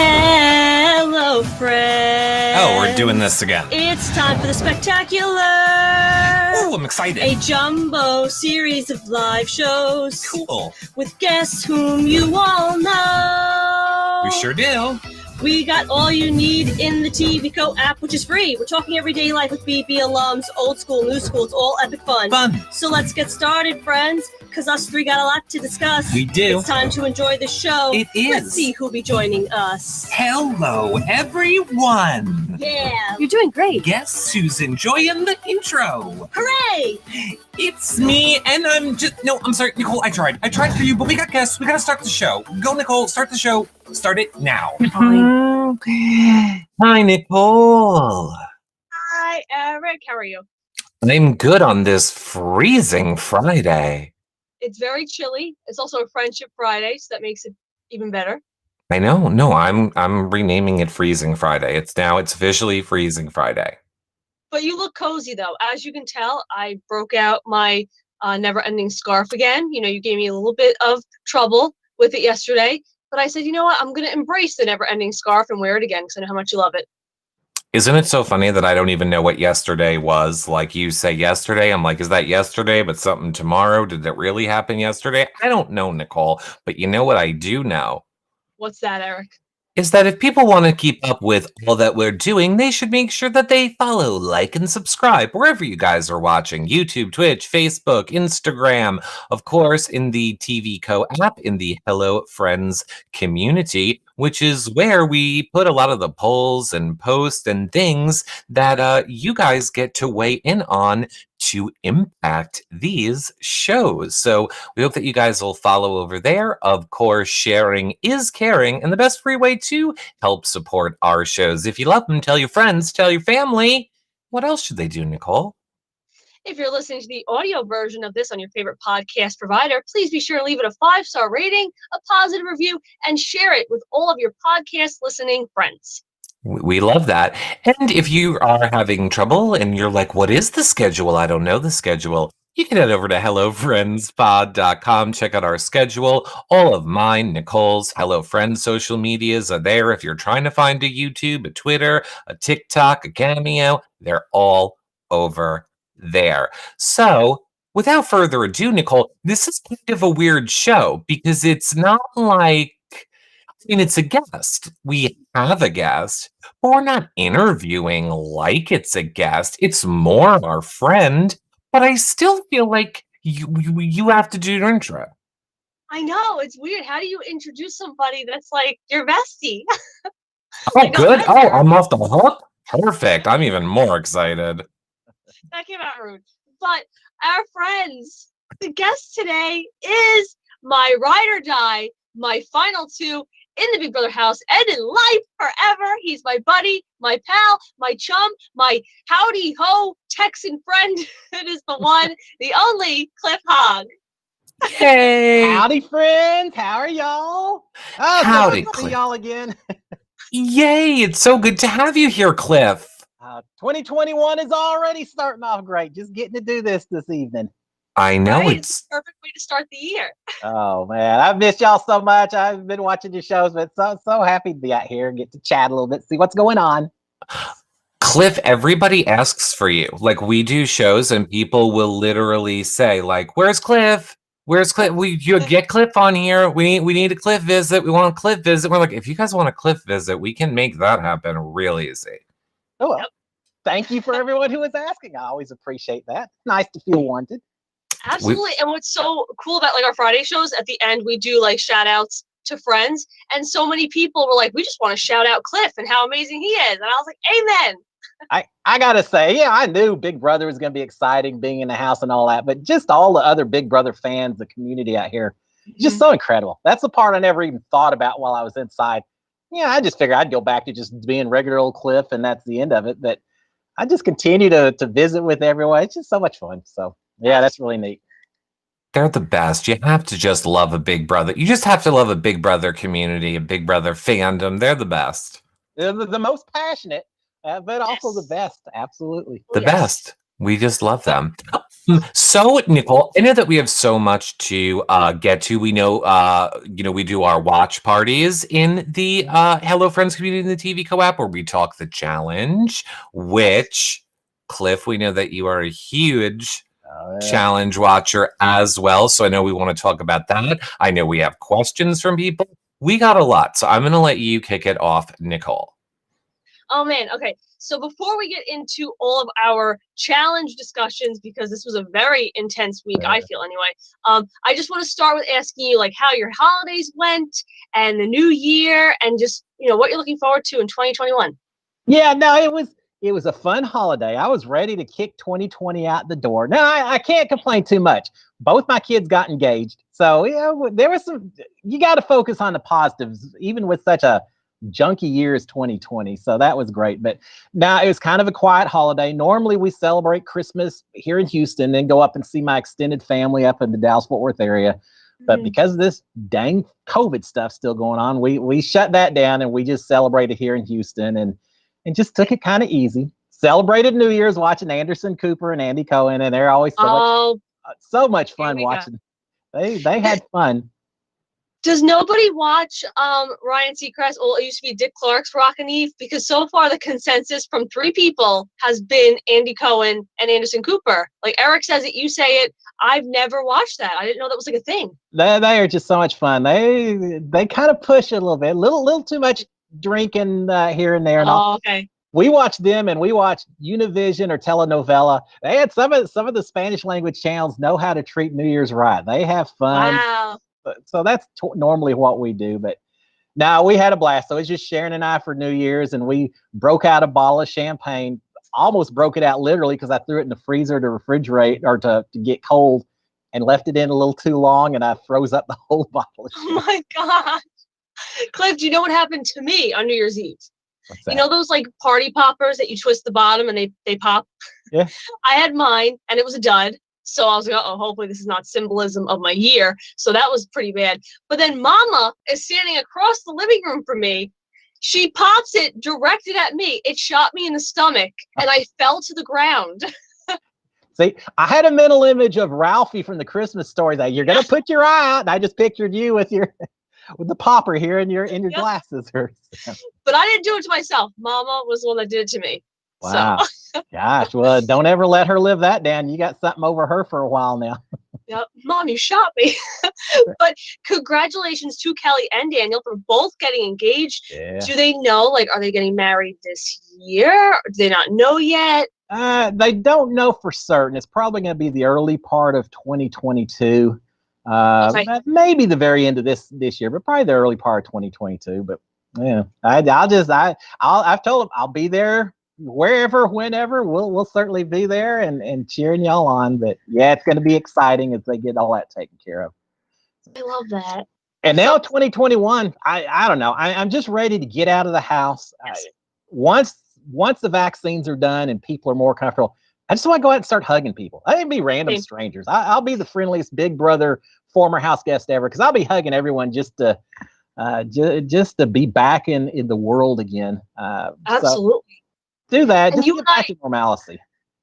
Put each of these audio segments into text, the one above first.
Hello, friends. Oh, we're doing this again. It's time for the spectacular. Oh, I'm excited. A jumbo series of live shows. Cool. With guests whom you all know. We sure do. We got all you need in the TV Co app, which is free. We're talking everyday life with BB alums, old school, new school. It's all epic fun. So let's get started, friends, because us three got a lot to discuss. We do. It's time to enjoy the show. It is. Let's see who'll be joining us. Hello, everyone. Yeah. You're doing great. Guess who's enjoying the intro? Hooray! It's me, and I'm sorry, Nicole, I tried for you, but we got guests. We gotta start the show. Go, Nicole, start the show. Start it now. Hi, Nicole. Hi, Eric. How are you? I'm good on this freezing Friday. It's very chilly. It's also a Friendship Friday, so that makes it even better. I know. No, I'm renaming it Freezing Friday. It's officially Freezing Friday. But you look cozy, though. As you can tell, I broke out my never-ending scarf again. You know, you gave me a little bit of trouble with it yesterday. But I said, you know what? I'm going to embrace the never-ending scarf and wear it again because I know how much you love it. Isn't it so funny that I don't even know what yesterday was? Like, you say yesterday, I'm like, is that yesterday, but something tomorrow? Did that really happen yesterday? I don't know, Nicole. But you know what I do know? What's that, Eric? Is that if people want to keep up with all that we're doing, they should make sure that they follow, like, and subscribe wherever you guys are watching. YouTube, Twitch, Facebook, Instagram, of course, in the TV Co app, in the Hello Friends community, which is where we put a lot of the polls and posts and things that you guys get to weigh in on to impact these shows. So we hope that you guys will follow over there. Of course, sharing is caring, and the best free way to help support our shows. If you love them, tell your friends, tell your family. What else should they do, Nicole? If you're listening to the audio version of this on your favorite podcast provider, please be sure to leave it a 5-star rating, a positive review, and share it with all of your podcast listening friends. We love that. And if you are having trouble and you're like, what is the schedule? I don't know the schedule. You can head over to HelloFriendsPod.com. Check out our schedule. All of mine, Nicole's, Hello Friends social medias are there. If you're trying to find a YouTube, a Twitter, a TikTok, a Cameo, they're all over there. So without further ado, Nicole, this is kind of a weird show because it's not like, it's a guest. We have a guest, but we're not interviewing like it's a guest. It's more our friend, but I still feel like you have to do your intro. I know, it's weird. How do you introduce somebody that's like your bestie? Oh, good. Oh, I'm off the hook? Perfect. I'm even more excited. That came out rude. But our friends, the guest today is my ride or die, my final two in the Big Brother house and in life forever. He's my buddy, my pal, my chum, my howdy ho Texan friend. It is the one, the only Cliff Hogg. Hey. Howdy, friends. How are y'all? Oh, howdy, so good to Cliff. see y'all again. Yay, it's so good to have you here, Cliff. 2021 is already starting off great. Just getting to do this evening. I know, right? it's a perfect way to start the year. Oh man, I've missed y'all so much. I've been watching your shows, but so happy to be out here and get to chat a little bit, see what's going on. Cliff, everybody asks for you. Like, we do shows and people will literally say, like, where's Cliff? Where's Cliff? You get Cliff on here. We need a Cliff visit. We want a Cliff visit. We're like, if you guys want a Cliff visit, we can make that happen real easy. Oh well. Yep. Thank you for everyone who is asking. I always appreciate that. Nice to feel wanted. Absolutely. And what's so cool about like our Friday shows, at the end we do like shout outs to friends, and so many people were like, we just want to shout out Cliff and how amazing he is. And I was like, amen. I gotta say, yeah, I knew Big Brother was gonna be exciting being in the house and all that, but just all the other Big Brother fans, the community out here, just so incredible. That's the part I never even thought about while I was inside. Yeah, I just figured I'd go back to just being regular old Cliff and that's the end of it. But I just continue to visit with everyone. It's just so much fun. So yeah, that's really neat. They're the best. You have to just love a Big Brother. You just have to love a Big Brother community, a Big Brother fandom. They're the best. They're the most passionate, but also the best. Absolutely. The best. We just love them. So, Nicole, I know that we have so much to get to. We know, we do our watch parties in the Hello Friends community in the TV co-op where we talk the challenge, which, Cliff, we know that you are a huge challenge watcher as well. So I know we want to talk about that. I know we have questions from people. We got a lot. So I'm going to let you kick it off, Nicole. Oh man, okay. So before we get into all of our challenge discussions, because this was a very intense week, I feel anyway, I just want to start with asking you like how your holidays went and the new year and just, what you're looking forward to in 2021. Yeah, no, it was a fun holiday. I was ready to kick 2020 out the door. No, I can't complain too much. Both my kids got engaged. So yeah, there was you got to focus on the positives, even with such a junky year as 2020. So that was great. But now it was kind of a quiet holiday. Normally we celebrate Christmas here in Houston, then go up and see my extended family up in the Dallas-Fort Worth area. But because of this dang COVID stuff still going on, we shut that down and we just celebrated here in Houston and just took it kind of easy. Celebrated New Year's watching Anderson Cooper and Andy Cohen, and they're always so much fun watching. They had fun. Does nobody watch Ryan Seacrest? Well, it used to be Dick Clark's Rockin' Eve, because so far the consensus from 3 people has been Andy Cohen and Anderson Cooper. Like Eric says it, you say it. I've never watched that. I didn't know that was like a thing. They are just so much fun. They kind of push it a little bit, little too much drinking here and there. And all. Okay. We watched them, and we watched Univision or telenovela. They had some of the Spanish language channels know how to treat New Year's right. They have fun. Wow. So that's normally what we do. But now we had a blast. So it was just Sharon and I for New Year's, and we broke out a bottle of champagne. Almost broke it out literally because I threw it in the freezer to refrigerate or to get cold, and left it in a little too long, and I froze up the whole bottle of champagne. Oh my God. Cliff, do you know what happened to me on New Year's Eve? You know those like party poppers that you twist the bottom and they pop? Yeah. I had mine and it was a dud. So I was like, oh, hopefully this is not symbolism of my year. So that was pretty bad. But then Mama is standing across the living room from me. She pops it directed at me. It shot me in the stomach and I fell to the ground. See, I had a mental image of Ralphie from the Christmas Story that you're gonna put your eye out, and I just pictured you with the popper here in your glasses. But I didn't do it to myself. Mama was the one that did it to me. Wow. So. Gosh, well, don't ever let her live that down. You got something over her for a while now. Yep. Mom, you shot me. But congratulations to Kelly and Daniel for both getting engaged. Yeah. Do they know, like, are they getting married this year? Do they not know yet? They don't know for certain. It's probably going to be the early part of 2022. Okay. Maybe the very end of this year, but probably the early part of 2022. But yeah, I've told them I'll be there wherever, whenever. We'll certainly be there and cheering y'all on. But yeah, it's going to be exciting as they get all that taken care of. I love that. And now 2021, I don't know. I'm just ready to get out of the house. Yes. Once the vaccines are done and people are more comfortable, I just want to go out and start hugging people. I ain't be random strangers. I'll be the friendliest Big Brother former house guest ever, because I'll be hugging everyone just to be back in the world again. Absolutely. So do that. Just get back to normalcy.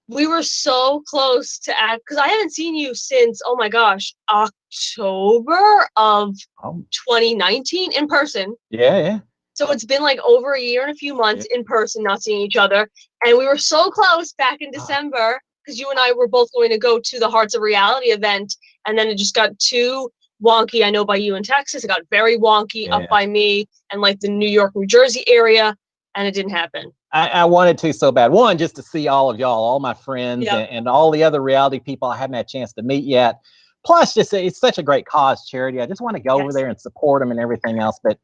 We were so close to act, because I haven't seen you since, oh my gosh, October of 2019 in person. Yeah. So it's been like over a year and a few months in person, not seeing each other. And we were so close back in December, because you and I were both going to go to the Hearts of Reality event. And then it just got too wonky. I know by you in Texas, it got very wonky up by me and like the New York, New Jersey area. And it didn't happen. I wanted to so bad. One, just to see all of y'all, all my friends and all the other reality people I haven't had a chance to meet yet. Plus, just it's such a great cause, charity. I just want to go over there and support them and everything else. But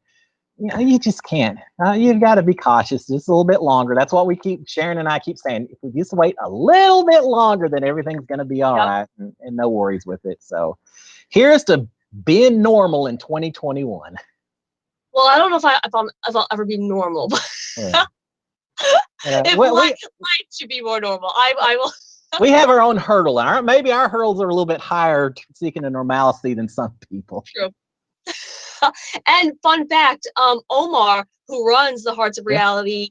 you just can't. You've got to be cautious just a little bit longer. That's what Sharon and I keep saying. If we just wait a little bit longer, then everything's going to be all right and no worries with it. So here's to being normal in 2021. Well, I don't know if I'll ever be normal, but if life should be more normal, I will. We have our own hurdle. Maybe our hurdles are a little bit higher seeking a normalcy than some people. True. And fun fact, Omar, who runs the Hearts of Reality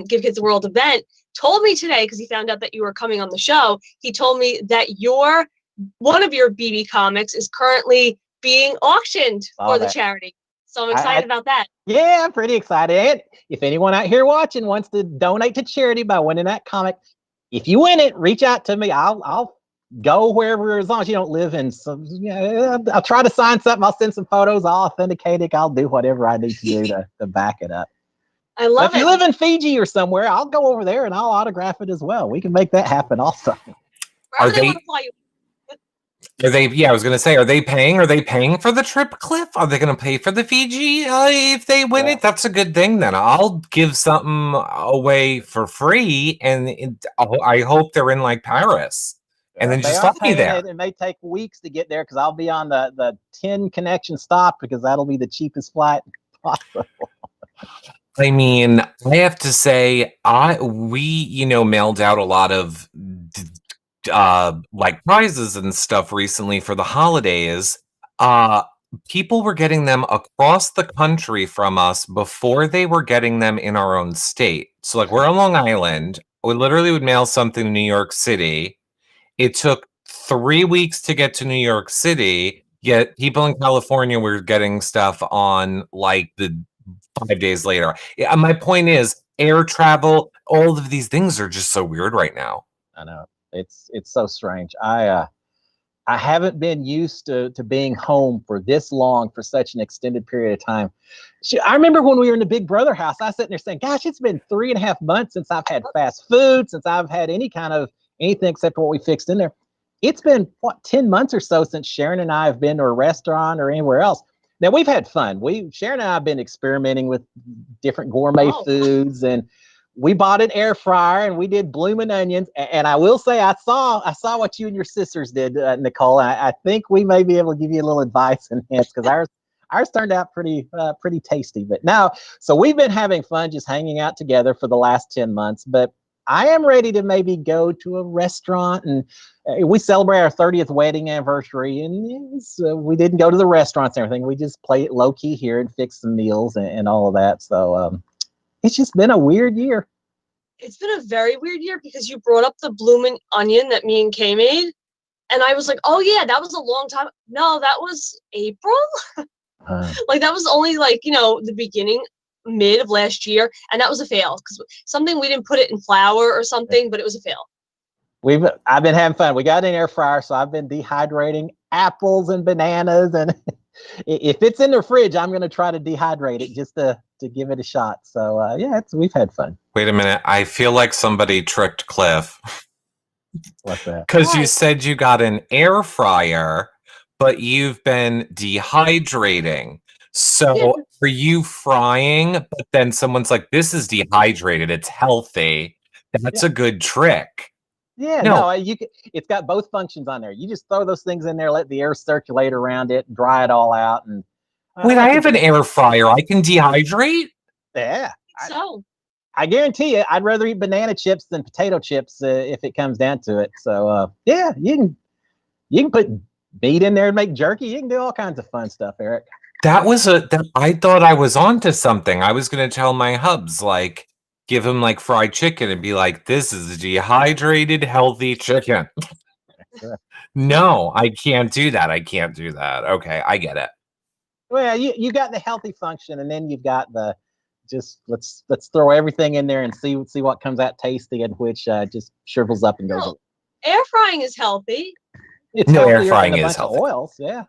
Give Kids the World event, told me today, because he found out that you were coming on the show, he told me that one of your BB comics is currently being auctioned for the charity. So I'm excited about that. Yeah, I'm pretty excited. And if anyone out here watching wants to donate to charity by winning that comic, if you win it, reach out to me. I'll go wherever, as long as you don't live in some. I'll try to sign something. I'll send some photos. I'll authenticate it. I'll do whatever I need to do to back it up. I love it. If you live in Fiji or somewhere, I'll go over there and I'll autograph it as well. We can make that happen also. Wherever they want to fly you. I was going to say, are they paying for the trip, Cliff? Are they going to pay for the Fiji if they win it? That's a good thing then. I'll give something away for free, and I hope they're in like Paris. And then just fly me there. It may take weeks to get there because I'll be on the 10 connection stop because that'll be the cheapest flight possible. I mean, I have to say, we mailed out a lot of like prizes and stuff recently for the holidays. People were getting them across the country from us before they were getting them in our own state. So like we're on Long Island. We literally would mail something to New York City. It took 3 weeks to get to New York City, yet people in California were getting stuff on like the 5 days later. My point is air travel, all of these things are just so weird right now. I know. It's so strange. I haven't been used to being home for this long for such an extended period of time. I remember when we were in the Big Brother house, I was sitting there saying, gosh, it's been 3.5 months since I've had fast food, since I've had any kind of anything except for what we fixed in there. It's been 10 months or so since Sharon and I have been to a restaurant or anywhere else. Now we've had fun. Sharon and I have been experimenting with different gourmet foods, and we bought an air fryer and we did blooming onions. And I will say, I saw what you and your sisters did, Nicole. I think we may be able to give you a little advice and hints because ours turned out pretty tasty. But now, so we've been having fun just hanging out together for the last 10 months. But I am ready to maybe go to a restaurant, and we celebrate our 30th wedding anniversary, and we didn't go to the restaurants and everything. We just play it low key here and fix some meals and all of that. So it's just been a weird year. It's been a very weird year because you brought up the bloomin' onion that me and Kay made, and I was like, oh yeah, that was a long time. No, that was April. Like that was only like the beginning. Mid of last year, and that was a fail because we didn't put it in flour or something, but it was a fail. I've been having fun. We got an air fryer, so I've been dehydrating apples and bananas, and if it's in the fridge, I'm going to try to dehydrate it just to give it a shot. So we've had fun. Wait a minute, I feel like somebody tricked Cliff. What's that? Because you said you got an air fryer, but you've been dehydrating. So are you frying, but then someone's like, this is dehydrated, it's healthy. That's a good trick. Yeah, no, it's got both functions on there. You just throw those things in there, let the air circulate around it, dry it all out. And wait, I have an air fryer. I can dehydrate? Yeah. So I guarantee you, I'd rather eat banana chips than potato chips if it comes down to it. So you can put meat in there and make jerky. You can do all kinds of fun stuff, Eric. I thought I was onto something. I was going to tell my hubs, like, give him like fried chicken and be like, this is dehydrated, healthy chicken. No, I can't do that. Okay, I get it. Well, you got the healthy function, and then you've got the let's throw everything in there and see what comes out tasty, and which just shrivels up and goes away. Air frying is healthy. Air frying is healthy. Oils, yeah.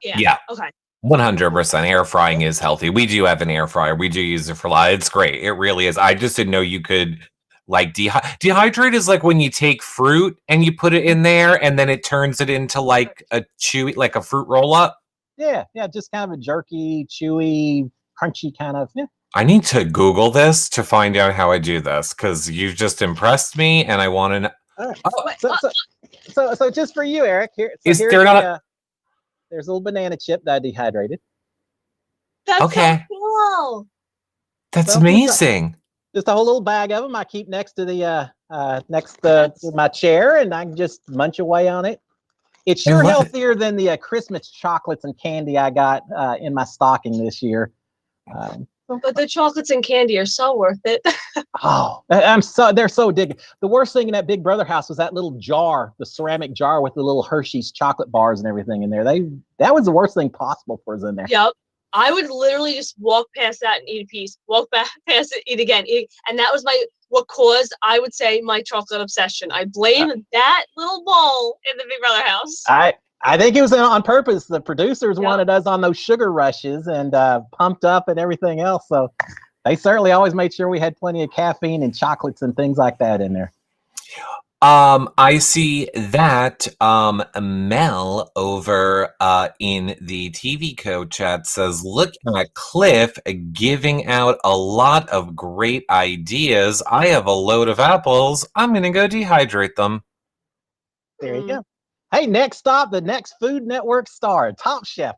Okay. 100% air frying is healthy. We do have an air fryer. We do use it for a lot. It's great. It really is. I just didn't know you could like dehydrate is like when you take fruit and you put it in there and then it turns it into like a chewy, like a fruit roll up. Yeah. Just kind of a jerky, chewy, crunchy kind of. Yeah. I need to Google this to find out how I do this because you've just impressed me and I want to know. Oh, so just for you, Eric, there's a little banana chip that I dehydrated. That's okay. So cool. That's amazing. Just a whole little bag of them I keep next to the to my chair, and I can just munch away on it. It's sure healthier than the Christmas chocolates and candy I got in my stocking this year. But the chocolates and candy are so worth it. Oh, they're so addictive. The worst thing in that Big Brother house was that little jar, the ceramic jar with the little Hershey's chocolate bars and everything in there. That was the worst thing possible for us in there. Yep. I would literally just walk past that and eat a piece, walk back past it, eat again. And that was what caused, I would say, my chocolate obsession. I blame that little bowl in the Big Brother house. I think it was on purpose. The producers wanted us on those sugar rushes and pumped up and everything else. So they certainly always made sure we had plenty of caffeine and chocolates and things like that in there. I see that Mel over in the TV code chat says, look at Cliff giving out a lot of great ideas. I have a load of apples. I'm going to go dehydrate them. There you go. Hey, next stop, the next Food Network star, Top Chef.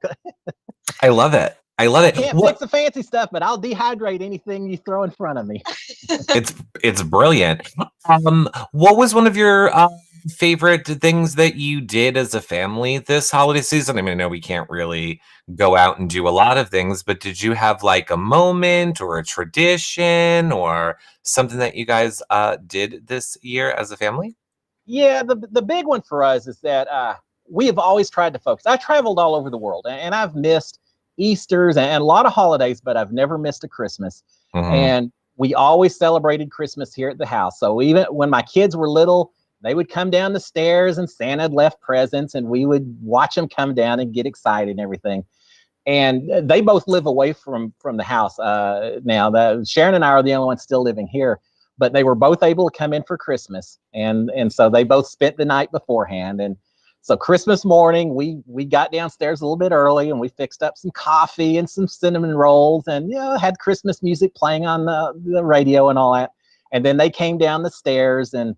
I love it. I love it. Can't fix the fancy stuff, but I'll dehydrate anything you throw in front of me. It's brilliant. What was one of your favorite things that you did as a family this holiday season? I mean, I know we can't really go out and do a lot of things, but did you have like a moment or a tradition or something that you guys did this year as a family? Yeah, the big one for us is that we have always tried to focus. I traveled all over the world, and I've missed Easters and a lot of holidays, but I've never missed a Christmas. And we always celebrated Christmas here at the house. So even when my kids were little, they would come down the stairs and Santa had left presents, and we would watch them come down and get excited and everything. And they both live away from the house now. Sharon and I are the only ones still living here. But they were both able to come in for Christmas, and so they both spent the night beforehand. And so Christmas morning, we got downstairs a little bit early, and we fixed up some coffee and some cinnamon rolls, and had Christmas music playing on the radio and all that. And then they came down the stairs, and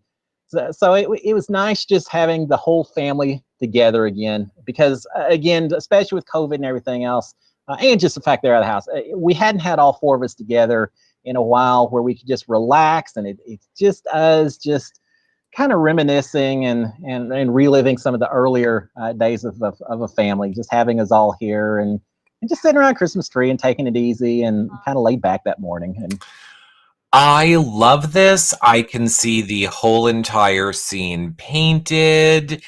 so it was nice just having the whole family together again. Because again, especially with COVID and everything else, and just the fact they're out of the house, we hadn't had all four of us together in a while where we could just relax, and it's just us just kind of reminiscing and reliving some of the earlier days of a family, just having us all here and just sitting around Christmas tree and taking it easy and kind of laid back that morning. And I love this. I can see the whole entire scene painted.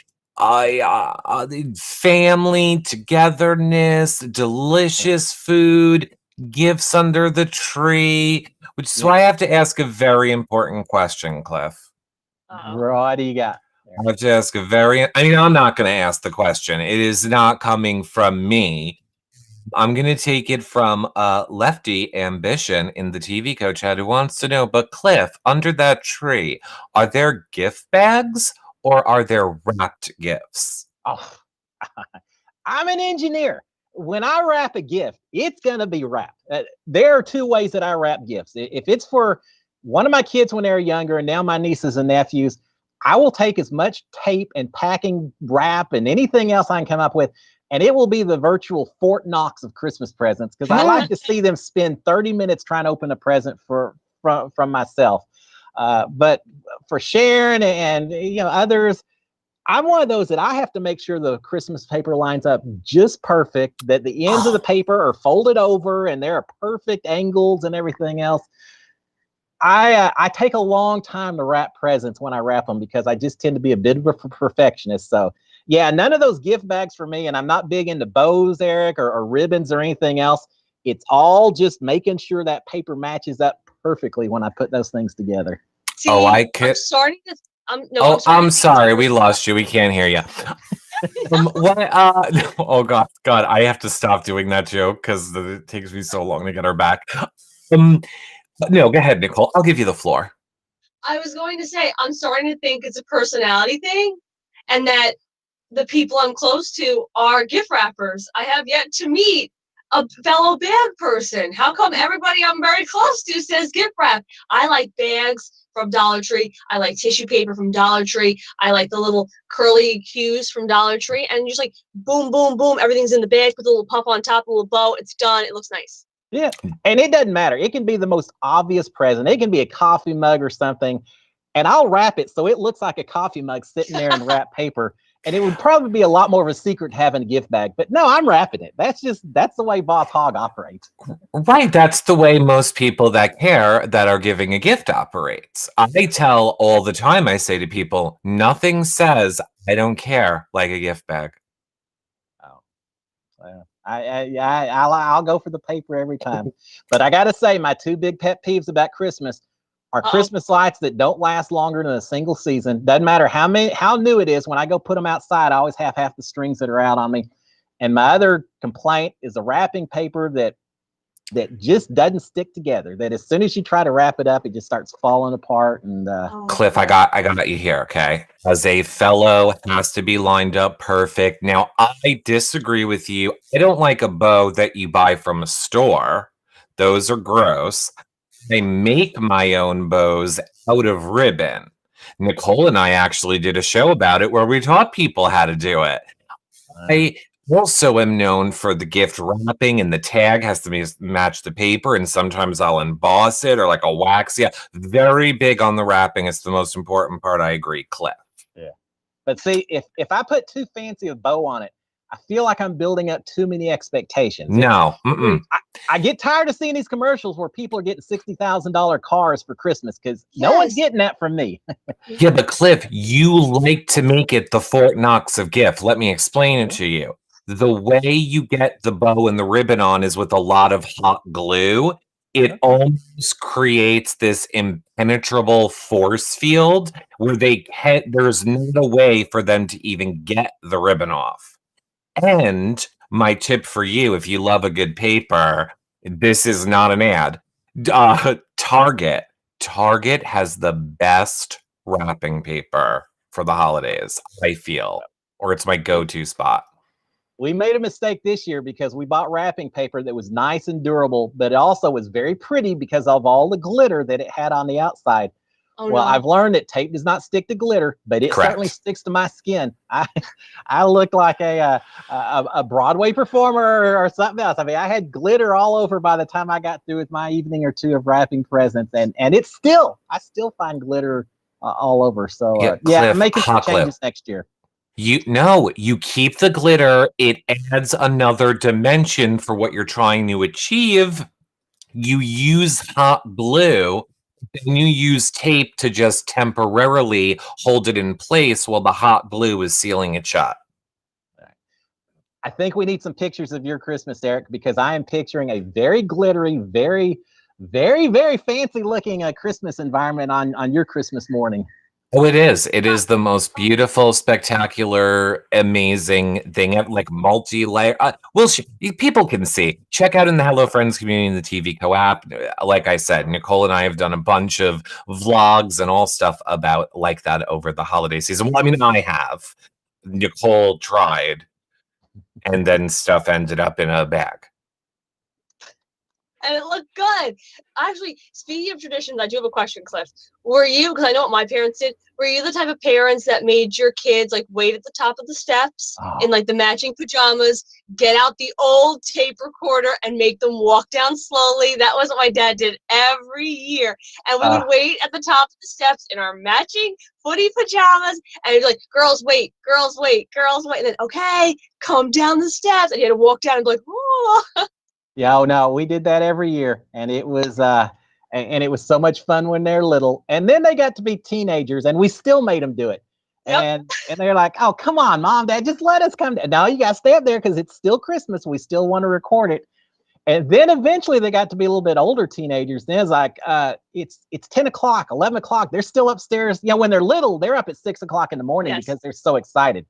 Family togetherness, delicious food, gifts under the tree, which is why I have to ask a very important question, Cliff. What do you got? I have to ask I'm not going to ask the question. It is not coming from me. I'm going to take it from Lefty Ambition in the TV code chat who wants to know, but Cliff, under that tree, are there gift bags or are there wrapped gifts? Oh, I'm an engineer. When I wrap a gift, it's going to be wrapped. There are two ways that I wrap gifts. If it's for one of my kids when they're younger, and now my nieces and nephews, I will take as much tape and packing wrap and anything else I can come up with, and it will be the virtual Fort Knox of Christmas presents, because I like to see them spend 30 minutes trying to open a present from myself. But for Sharon and others, I'm one of those that I have to make sure the Christmas paper lines up just perfect, that the ends of the paper are folded over and there are perfect angles and everything else. I take a long time to wrap presents when I wrap them, because I just tend to be a bit of a perfectionist. So yeah, none of those gift bags for me, and I'm not big into bows, Eric, or ribbons or anything else. It's all just making sure that paper matches up perfectly when I put those things together. See, I'm starting to. I'm sorry, we lost you. We can't hear you. Oh God, I have to stop doing that joke because it takes me so long to get her back. No, go ahead, Nicole. I'll give you the floor. I was going to say, I'm starting to think it's a personality thing, and that the people I'm close to are gift wrappers. I have yet to meet a fellow bag person. How come everybody I'm very close to says gift wrap? I like bags from Dollar Tree. I like tissue paper from Dollar Tree. I like the little curly cues from Dollar Tree, and just like boom, boom, boom, everything's in the bag with a little puff on top, a little bow. It's done. It looks nice. Yeah, and it doesn't matter. It can be the most obvious present. It can be a coffee mug or something, and I'll wrap it so it looks like a coffee mug sitting there in wrapped paper. And it would probably be a lot more of a secret having a gift bag. But no, I'm wrapping it. That's the way Boss Hogg operates. Right. That's the way most people that care that are giving a gift operates. I tell all the time, I say to people, nothing says I don't care like a gift bag. Oh, well, I'll go for the paper every time. But I got to say, my two big pet peeves about Christmas are Christmas lights that don't last longer than a single season. Doesn't matter how new it is. When I go put them outside, I always have half the strings that are out on me. And my other complaint is the wrapping paper that just doesn't stick together. That as soon as you try to wrap it up, it just starts falling apart. And Cliff, I got you here. Okay, as a fellow, has to be lined up perfect. Now, I disagree with you. I don't like a bow that you buy from a store. Those are gross. I make my own bows out of ribbon. Nicole and I actually did a show about it where we taught people how to do it. I also am known for the gift wrapping, and the tag has to match the paper, and sometimes I'll emboss it or like a wax. Yeah, very big on the wrapping. It's the most important part. I agree, Cliff. Yeah. But see, if I put too fancy a bow on it, I feel like I'm building up too many expectations. No. I get tired of seeing these commercials where people are getting $60,000 cars for Christmas because no one's getting that from me. Yeah, but Cliff, you like to make it the Fort Knox of gift. Let me explain it to you. The way you get the bow and the ribbon on is with a lot of hot glue. It almost creates this impenetrable force field where there's no way for them to even get the ribbon off. And my tip for you, if you love a good paper, this is not an ad. Target. Target has the best wrapping paper for the holidays, I feel, or it's my go-to spot. We made a mistake this year because we bought wrapping paper that was nice and durable, but it also was very pretty because of all the glitter that it had on the outside. I've learned that tape does not stick to glitter, but it certainly sticks to my skin. I looked like a Broadway performer or something else. I mean, I had glitter all over by the time I got through with my evening or two of wrapping presents, and I still find glitter all over. So Cliff, I'm making some changes next year. You keep the glitter. It adds another dimension for what you're trying to achieve. You use hot glue. Then you use tape to just temporarily hold it in place while the hot glue is sealing it shut. I think we need some pictures of your Christmas, Eric, because I am picturing a very glittery, very, very, very fancy looking Christmas environment on your Christmas morning. Oh, it is. It is the most beautiful, spectacular, amazing thing. Like multi-layer. People can see. Check out in the Hello Friends community in the TV Co-op. Like I said, Nicole and I have done a bunch of vlogs and all stuff about like that over the holiday season. Well, I mean, I have. Nicole tried, and then stuff ended up in a bag. And it looked good. Actually, speaking of traditions, I do have a question, Cliff. Were you, because I know what my parents did, were you the type of parents that made your kids like wait at the top of the steps in like the matching pajamas, get out the old tape recorder and make them walk down slowly? That was what my dad did every year. And we would wait at the top of the steps in our matching footy pajamas, and he'd be like, girls wait, girls wait, girls wait. And then, okay, come down the steps. And you had to walk down and be like, oh. Yeah, oh no, we did that every year, and it was and it was so much fun when they're little. And then they got to be teenagers, and we still made them do it. And they're like, "Oh, come on, Mom, Dad, just let us come down." No, you got to stay up there because it's still Christmas. We still want to record it. And then eventually they got to be a little bit older teenagers. Then it's like, it's 10 o'clock, 11 o'clock. They're still upstairs. You know, when they're little, they're up at 6 o'clock in the morning because they're so excited.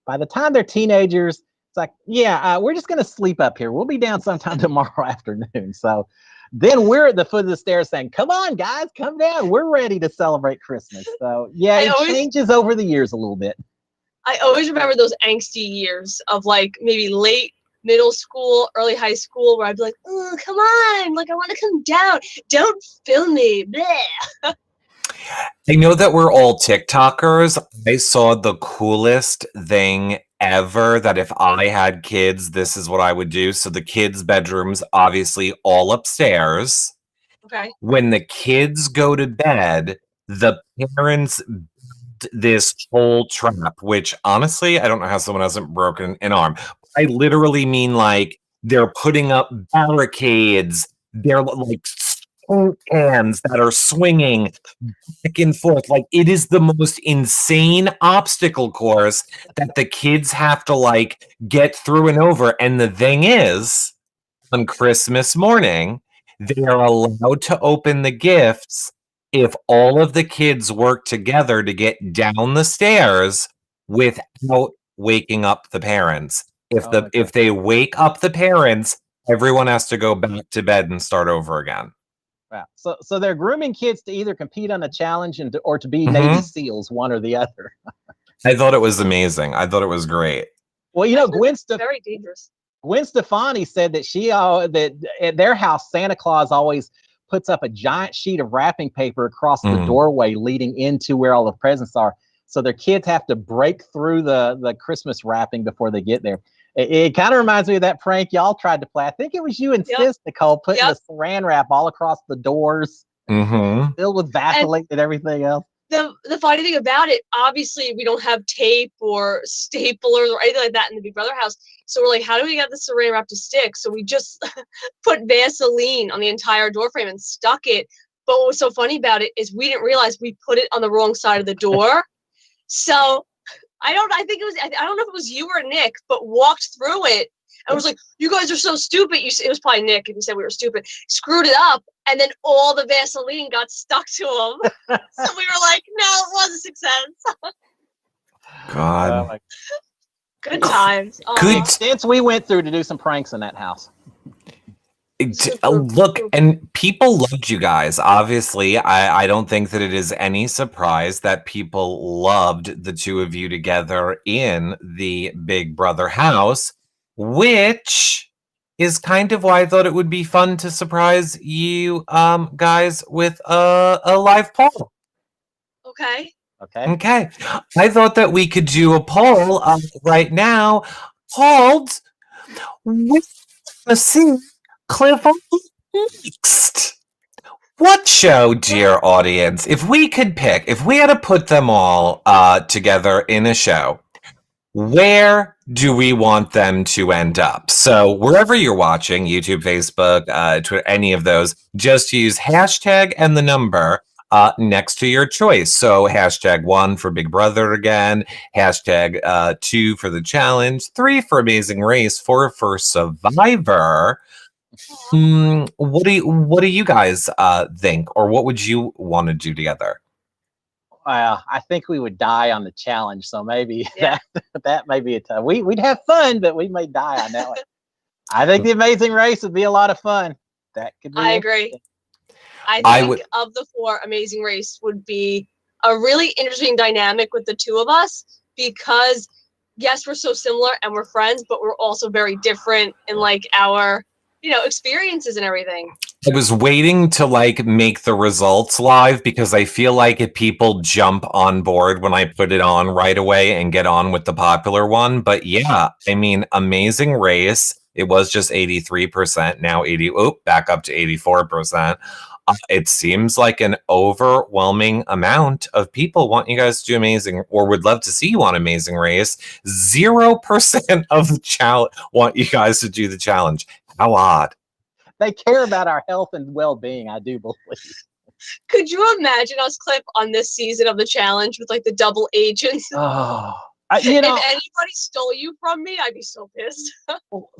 By the time they're teenagers, it's like, we're just going to sleep up here. We'll be down sometime tomorrow afternoon. So then we're at the foot of the stairs saying, come on, guys, come down. We're ready to celebrate Christmas. So, it changes over the years a little bit. I always remember those angsty years of like maybe late middle school, early high school, where I'd be like, oh, come on. Like, I want to come down. Don't film me. Bleh. I know that we're all TikTokers. I saw the coolest thing ever that if I had kids, this is what I would do. So the kids' bedrooms, obviously all upstairs. Okay. When the kids go to bed, the parents build built this whole trap, which honestly, I don't know how someone hasn't broken an arm. I literally mean like they're putting up barricades. They're like smoke cans that are swinging back and forth. Like it is the most insane obstacle course that the kids have to like get through and over. And the thing is, on Christmas morning, they are allowed to open the gifts if all of the kids work together to get down the stairs without waking up the parents. If they wake up the parents, everyone has to go back to bed and start over again. Wow. So they're grooming kids to either compete on a challenge or to be Navy SEALs, one or the other. I thought it was amazing. I thought it was great. Well, you know, very dangerous. Gwen Stefani said that that at their house, Santa Claus always puts up a giant sheet of wrapping paper across the doorway leading into where all the presents are. So their kids have to break through the Christmas wrapping before they get there. It kind of reminds me of that prank y'all tried to play. I think it was you and Sis, Nicole, putting the saran wrap all across the doors, filled with Vaseline and everything else. The funny thing about it, obviously, we don't have tape or staplers or anything like that in the Big Brother house. So we're like, how do we get the saran wrap to stick? So we just put Vaseline on the entire door frame and stuck it. But what was so funny about it is we didn't realize we put it on the wrong side of the door. So I don't know if it was you or Nick, but walked through it and was like, you guys are so stupid. It was probably Nick, and he said we were stupid. Screwed it up, and then all the Vaseline got stuck to him. So we were like, no, it was a success. God. Good times. Good stints we went through to do some pranks in that house. Look, and people loved you guys. Obviously, I don't think that it is any surprise that people loved the two of you together in the Big Brother house, which is kind of why I thought it would be fun to surprise you guys with a live poll. Okay. I thought that we could do a poll right now called "Let's see Cliff next." What show, dear audience, if we could pick, if we had to put them all together in a show, where do we want them to end up? So wherever you're watching, YouTube, Facebook, Twitter, any of those, just use hashtag and the number next to your choice. So hashtag 1 for Big Brother again, hashtag 2 for the challenge, 3 for Amazing Race, 4 for Survivor. What do you guys think, or what would you want to do together? I think we would die on the challenge, so maybe that may be a tough. We'd have fun, but we may die on that one. I think the Amazing Race would be a lot of fun. That could be. I agree. I think of the 4, Amazing Race would be a really interesting dynamic with the two of us because, yes, we're so similar and we're friends, but we're also very different in like our experiences and everything. I was waiting to like make the results live because I feel like if people jump on board when I put it on right away and get on with the popular one. But yeah, I mean, Amazing Race, it was just 83%, now back up to 84%. It seems like an overwhelming amount of people want you guys to do amazing or would love to see you on Amazing Race. 0% of the challenge want you guys to do the challenge. How odd. They care about our health and well-being, I do believe. Could you imagine us, Cliff, on this season of the challenge with like the double agents? Oh, if anybody stole you from me, I'd be so pissed.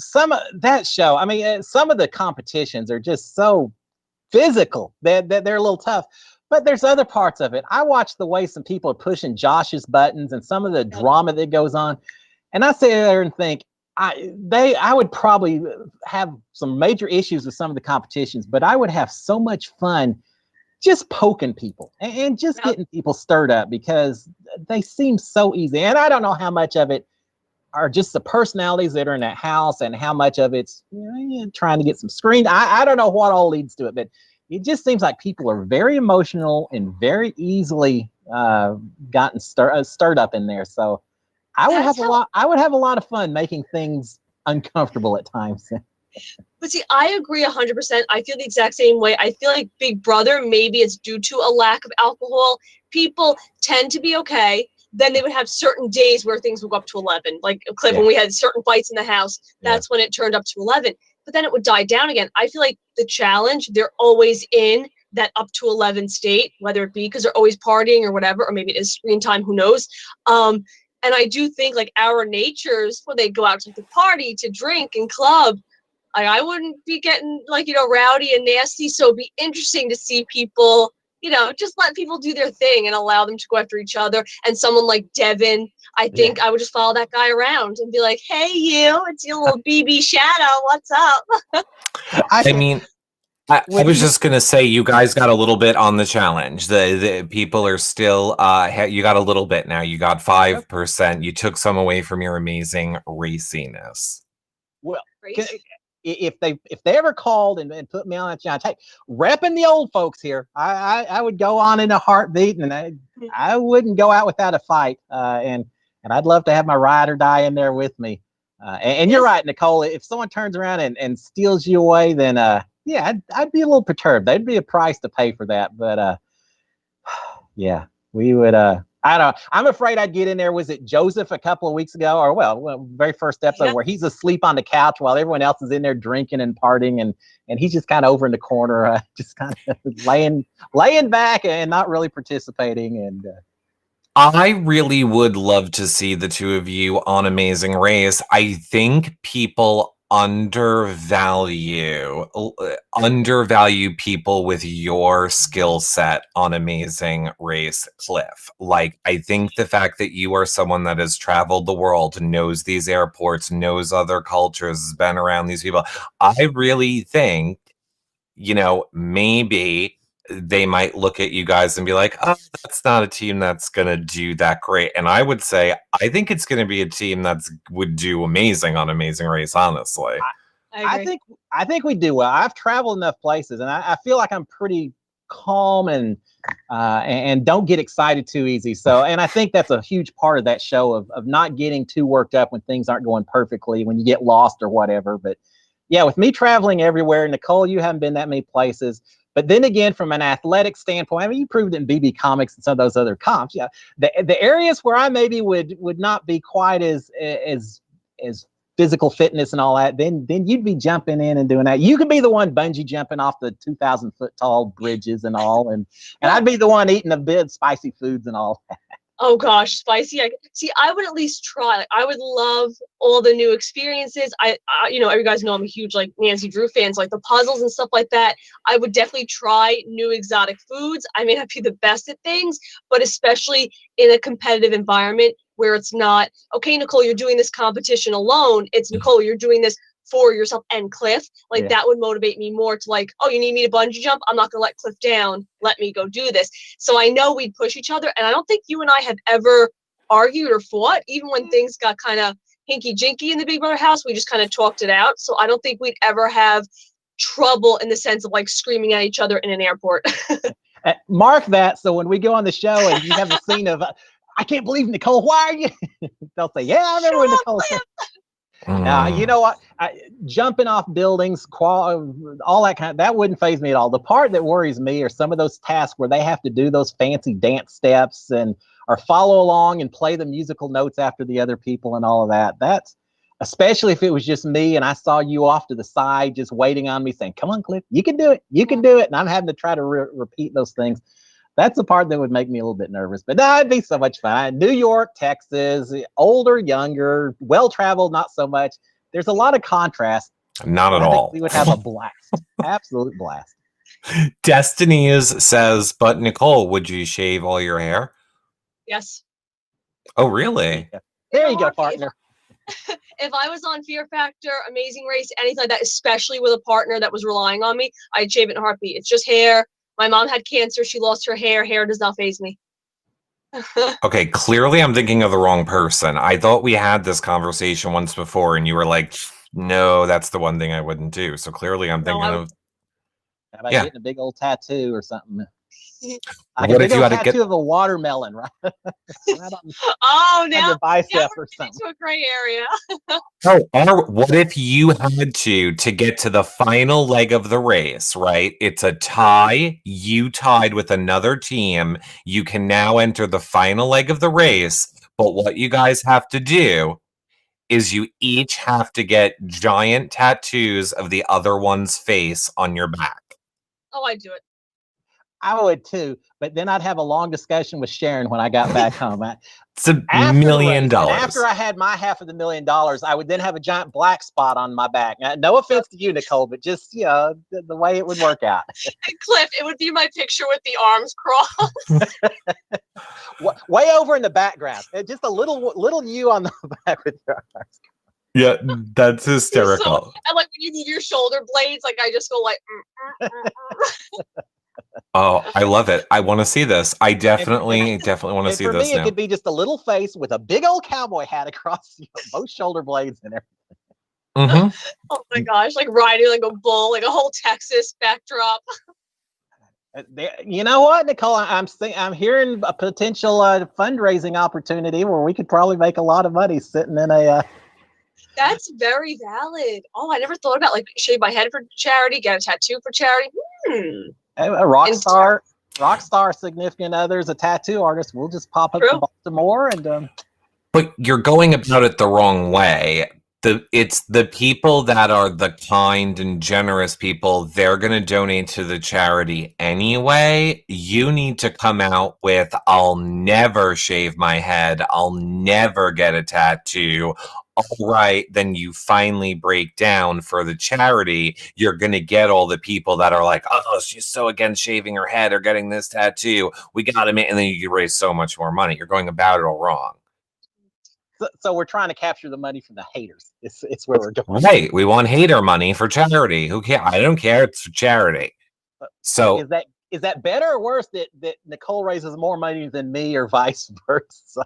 Some of that show, I mean, some of the competitions are just so physical. They're a little tough. But there's other parts of it. I watch the way some people are pushing Josh's buttons and some of the drama that goes on. And I sit there and think, I would probably have some major issues with some of the competitions, but I would have so much fun just poking people and just getting people stirred up because they seem so easy. And I don't know how much of it are just the personalities that are in that house and how much of it's trying to get some screen. I don't know what all leads to it, but it just seems like people are very emotional and very easily gotten stirred up in there. So I would have a lot of fun making things uncomfortable at times. But see, I agree 100%. I feel the exact same way. I feel like Big Brother, maybe it's due to a lack of alcohol. People tend to be okay. Then they would have certain days where things would go up to 11. Like Cliff, when we had certain fights in the house, that's when it turned up to 11. But then it would die down again. I feel like the challenge, they're always in that up to 11 state, whether it be because they're always partying or whatever, or maybe it is screen time, who knows. And I do think like our natures, when they go out to the party, to drink and club, I wouldn't be getting like, rowdy and nasty. So it'd be interesting to see people, just let people do their thing and allow them to go after each other. And someone like Devin, I think I would just follow that guy around and be like, hey, it's your little BB Shadow. What's up? I mean, I was just going to say, you guys got a little bit on the challenge. The people are still, you got a little bit now. You got 5%. You took some away from your amazing raciness. Well, if they ever called and put me on that challenge, hey, repping the old folks here, I would go on in a heartbeat, and I wouldn't go out without a fight. And I'd love to have my ride or die in there with me. And you're right, Nicole. If someone turns around and steals you away, then I'd be a little perturbed. There'd be a price to pay for that. But yeah, we would. I don't know. I'm afraid I'd get in there. Was it Joseph a couple of weeks ago, or very first episode where he's asleep on the couch while everyone else is in there drinking and partying, and he's just kind of over in the corner, just kind of laying back and not really participating. And I really would love to see the two of you on Amazing Race. I think people undervalue people with your skill set on Amazing Race, Cliff. Like, I think the fact that you are someone that has traveled the world, knows these airports, knows other cultures, has been around these people, I really think, maybe they might look at you guys and be like, oh, that's not a team that's going to do that great. And I would say, I think it's going to be a team that would do amazing on Amazing Race, honestly. I think we do well. I've traveled enough places, and I feel like I'm pretty calm and don't get excited too easy. So, and I think that's a huge part of that show of not getting too worked up when things aren't going perfectly, when you get lost or whatever. But yeah, with me traveling everywhere, Nicole, you haven't been that many places. But then again, from an athletic standpoint, I mean, you proved it in BB Comics and some of those other comps. Yeah, the areas where I maybe would not be quite as physical fitness and all that, then you'd be jumping in and doing that. You could be the one bungee jumping off the 2,000-foot tall bridges and all, and I'd be the one eating a bit spicy foods and all that. Oh gosh, spicy. I would at least try. Like, I would love all the new experiences. I you guys know I'm a huge like Nancy Drew fan, so like the puzzles and stuff like that. I would definitely try new exotic foods. I may not be the best at things, but especially in a competitive environment where it's not, okay, Nicole, you're doing this competition alone. It's Nicole, you're doing this for yourself and Cliff. Like that would motivate me more to like, oh, you need me to bungee jump? I'm not gonna let Cliff down. Let me go do this. So I know we'd push each other, and I don't think you and I have ever argued or fought, even when things got kind of hinky jinky in the Big Brother house. We just kind of talked it out. So I don't think we'd ever have trouble in the sense of like screaming at each other in an airport. Mark that. So when we go on the show and you have a scene of, I can't believe Nicole, why are you? They'll say, yeah, I remember when Nicole said. You know what? Jumping off buildings, all that that wouldn't faze me at all. The part that worries me are some of those tasks where they have to do those fancy dance steps or follow along and play the musical notes after the other people and all of that. That's especially if it was just me and I saw you off to the side just waiting on me saying, come on, Cliff, you can do it. You can do it. And I'm having to try to repeat those things. That's the part that would make me a little bit nervous, but it'd be so much fun. New York, Texas, older, younger, well-traveled, not so much. There's a lot of contrast. Not at all. We would have a blast, absolute blast. Destiny says, but Nicole, would you shave all your hair? Yes. Oh, really? There you go, partner. If I was on Fear Factor, Amazing Race, anything like that, especially with a partner that was relying on me, I'd shave it in a heartbeat. It's just hair. My mom had cancer. She lost her hair. Hair does not faze me. Okay, clearly I'm thinking of the wrong person. I thought we had this conversation once before, and you were like, no, that's the one thing I wouldn't do. So clearly I'm thinking of... How about getting a big old tattoo or something? Like What a if big you old had to tattoo get? of a watermelon, right, right Oh, on now your bicep we're or getting something. into a gray area. Oh, or what if you had to get to the final leg of the race, right? It's a tie. You tied with another team. You can now enter the final leg of the race. But what you guys have to do is you each have to get giant tattoos of the other one's face on your back. Oh, I do it. I would too, but then I'd have a long discussion with Sharon when I got back home. It's $1 After the million. race, and after I had my half of the $1 million, I would then have a giant black spot on my back. Now, no offense to you, Nicole, but just the way it would work out. And Cliff, it would be my picture with the arms crossed. Way over in the background, just a little you on the back with your arms. Yeah, that's hysterical. And like when you move your shoulder blades, like I just go like. Oh, I love it. I want to see this. I definitely want to see for this me, it now. could be just a little face with a big old cowboy hat across both shoulder blades and everything. Mm-hmm. Oh my gosh, like riding like a bull, like a whole Texas backdrop. You know what, Nicole? I'm hearing a potential fundraising opportunity where we could probably make a lot of money sitting in a. That's very valid. Oh, I never thought about like shave my head for charity, get a tattoo for charity. A rock star significant others, a tattoo artist. We'll just pop up to Baltimore and. But you're going about it the wrong way. It's the people that are the kind and generous people. They're going to donate to the charity anyway. You need to come out with, I'll never shave my head. I'll never get a tattoo. All right, then you finally break down for the charity. You're going to get all the people that are like, oh, she's so against shaving her head or getting this tattoo. We got him. And then you can raise so much more money. You're going about it all wrong. So we're trying to capture the money from the haters. It's where we're going. Right. We want hater money for charity. Who cares? I don't care. It's for charity. So is that better or worse that Nicole raises more money than me or vice versa?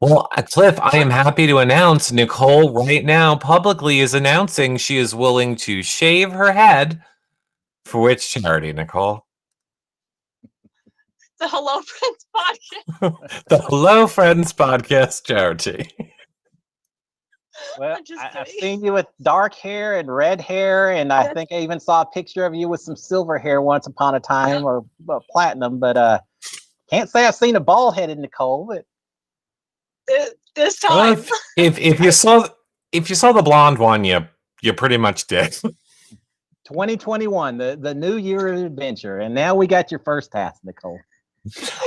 Well, Cliff, I am happy to announce Nicole right now publicly is announcing she is willing to shave her head. For which charity, Nicole? The Hello Friends podcast. The Hello Friends podcast charity. Well, I've seen you with dark hair and red hair, and I think I even saw a picture of you with some silver hair once upon a time, or platinum. But can't say I've seen a bald-headed Nicole. But this time, well, if you saw the blonde one, you pretty much did. 2021, the new year of adventure, and now we got your first task, Nicole.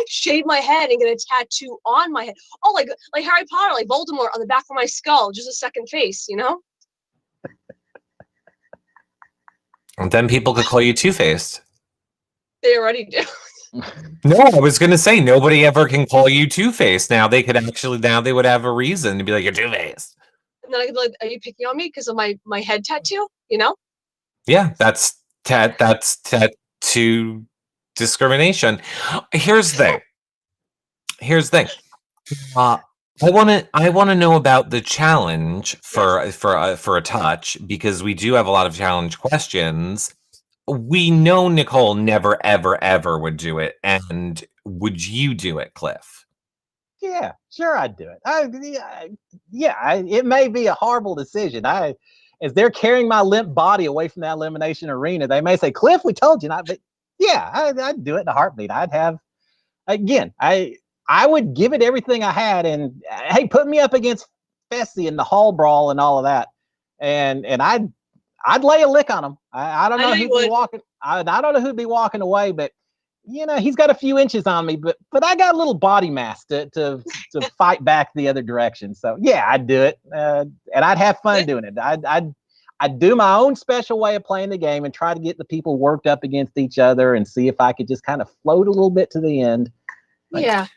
Shave my head and get a tattoo on my head. Oh, like Harry Potter, like Voldemort on the back of my skull, just a second face, you know? And then people could call you Two-Faced. They already do. No, I was going to say nobody ever can call you Two-Faced. Now they would have a reason to be like, you're Two-Faced. And then I could be like, are you picking on me because of my head tattoo? You know? Yeah, that's tattoo discrimination. Here's the thing. I want to know about the challenge for a touch, because we do have a lot of challenge questions. We know Nicole never ever ever would do it, and would you do it, Cliff? Yeah, sure, I'd do it. It may be a horrible decision. As they're carrying my limp body away from that elimination arena, they may say, "Cliff, we told you not." But yeah, I'd do it in a heartbeat. I'd have, again, I would give it everything I had, and hey, put me up against Fessy in the hall brawl and all of that, and I'd lay a lick on him. I don't know who'd be walking. I don't know who'd be walking away, but he's got a few inches on me, but I got a little body mass to fight back the other direction. So yeah, I'd do it, and I'd have fun doing it. I'd do my own special way of playing the game and try to get the people worked up against each other and see if I could just kind of float a little bit to the end. Yeah.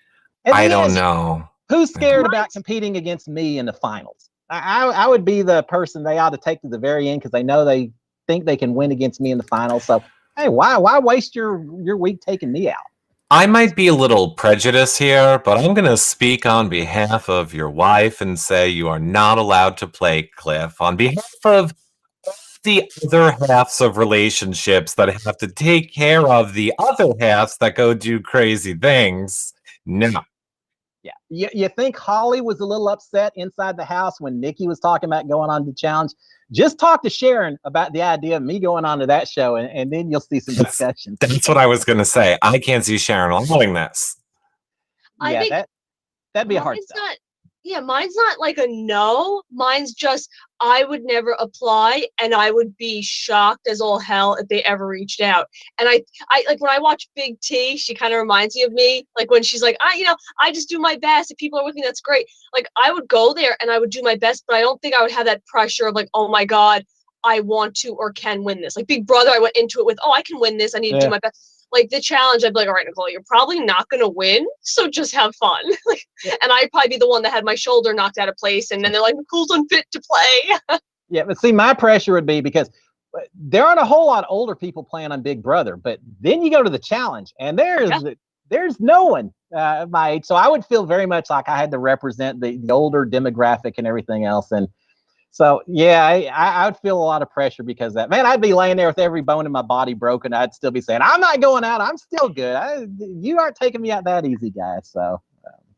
I don't know. Who's scared about competing against me in the finals? I would be the person they ought to take to the very end, because they know they think they can win against me in the finals. So hey, why waste your week taking me out? I might be a little prejudiced here, but I'm going to speak on behalf of your wife and say you are not allowed to play, Cliff. On behalf of the other halves of relationships that have to take care of the other halves that go do crazy things. No. Yeah. You think Holly was a little upset inside the house when Nikki was talking about going on the challenge? Just talk to Sharon about the idea of me going on to that show, and then you'll see some discussions. That's what I was going to say. I can't see Sharon allowing this. I Yeah, think that'd be a hard sell. Mine's not like a no. Mine's just I would never apply, and I would be shocked as all hell if they ever reached out. And I like when I watch Big T, she kind of reminds me of me. Like when she's like, I just do my best. If people are with me, that's great. Like I would go there and I would do my best, but I don't think I would have that pressure of like, oh my God, I want to or can win this. Like Big Brother, I went into it with, I can win this. I need to do my best. Like the challenge, I'd be like, all right, Nicole, you're probably not going to win, so just have fun. And I'd probably be the one that had my shoulder knocked out of place, and then they're like, Nicole's unfit to play. Yeah, but see, my pressure would be because there aren't a whole lot of older people playing on Big Brother, but then you go to the challenge, and there's no one my age, so I would feel very much like I had to represent the older demographic and everything else, and so, yeah, I would feel a lot of pressure because of that. Man, I'd be laying there with every bone in my body broken. I'd still be saying, I'm not going out. I'm still good. You aren't taking me out that easy, guys. So,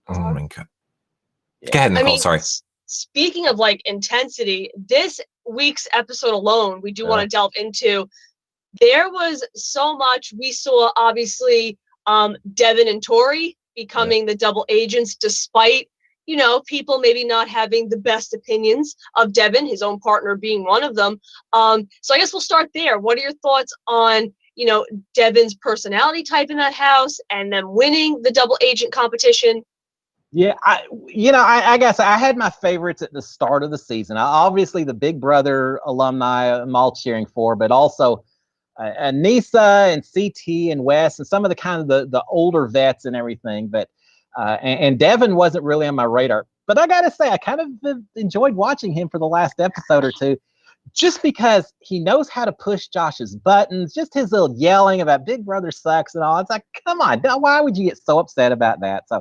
oh my God. Yeah. Go ahead, Nicole. Sorry. Speaking of like intensity, this week's episode alone, we do want to delve into. There was so much. We saw, obviously, Devin and Tori becoming the double agents despite people maybe not having the best opinions of Devin, his own partner being one of them. So I guess we'll start there. What are your thoughts on, Devin's personality type in that house and them winning the double agent competition? Yeah, I guess I had my favorites at the start of the season. Obviously, the Big Brother alumni I'm all cheering for, but also Anissa and CT and Wes and some of the kind of the older vets and everything. But and Devin wasn't really on my radar. But I got to say, I kind of enjoyed watching him for the last episode or two, just because he knows how to push Josh's buttons, just his little yelling about Big Brother sucks and all. It's like, come on, why would you get so upset about that? So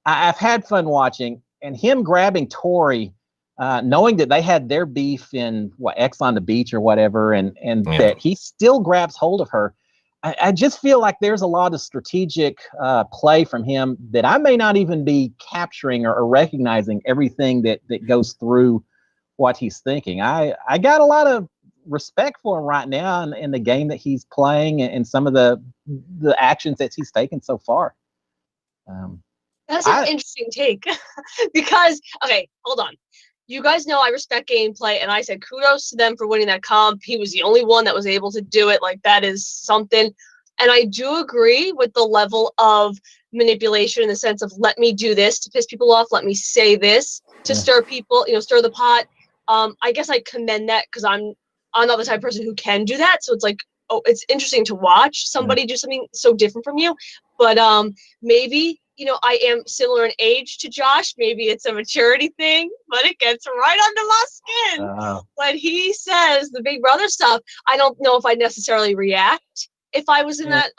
I've had fun watching, and him grabbing Tori, knowing that they had their beef in X on the beach or whatever, and that he still grabs hold of her. I just feel like there's a lot of strategic play from him that I may not even be capturing or recognizing everything that goes through what he's thinking. I got a lot of respect for him right now in the game that he's playing and some of the actions that he's taken so far. That's an interesting take because, okay, hold on. You guys know I respect gameplay, and I said kudos to them for winning that comp. He was the only one that was able to do it. Like, that is something. And I do agree with the level of manipulation in the sense of let me do this to piss people off, let me say this to stir people, stir the pot. I guess I commend that because I'm not the type of person who can do that. So it's like, it's interesting to watch somebody do something so different from you. But maybe I am similar in age to Josh. Maybe it's a maturity thing, but it gets right under my skin. When he says the Big Brother stuff, I don't know if I'd necessarily react if I was in that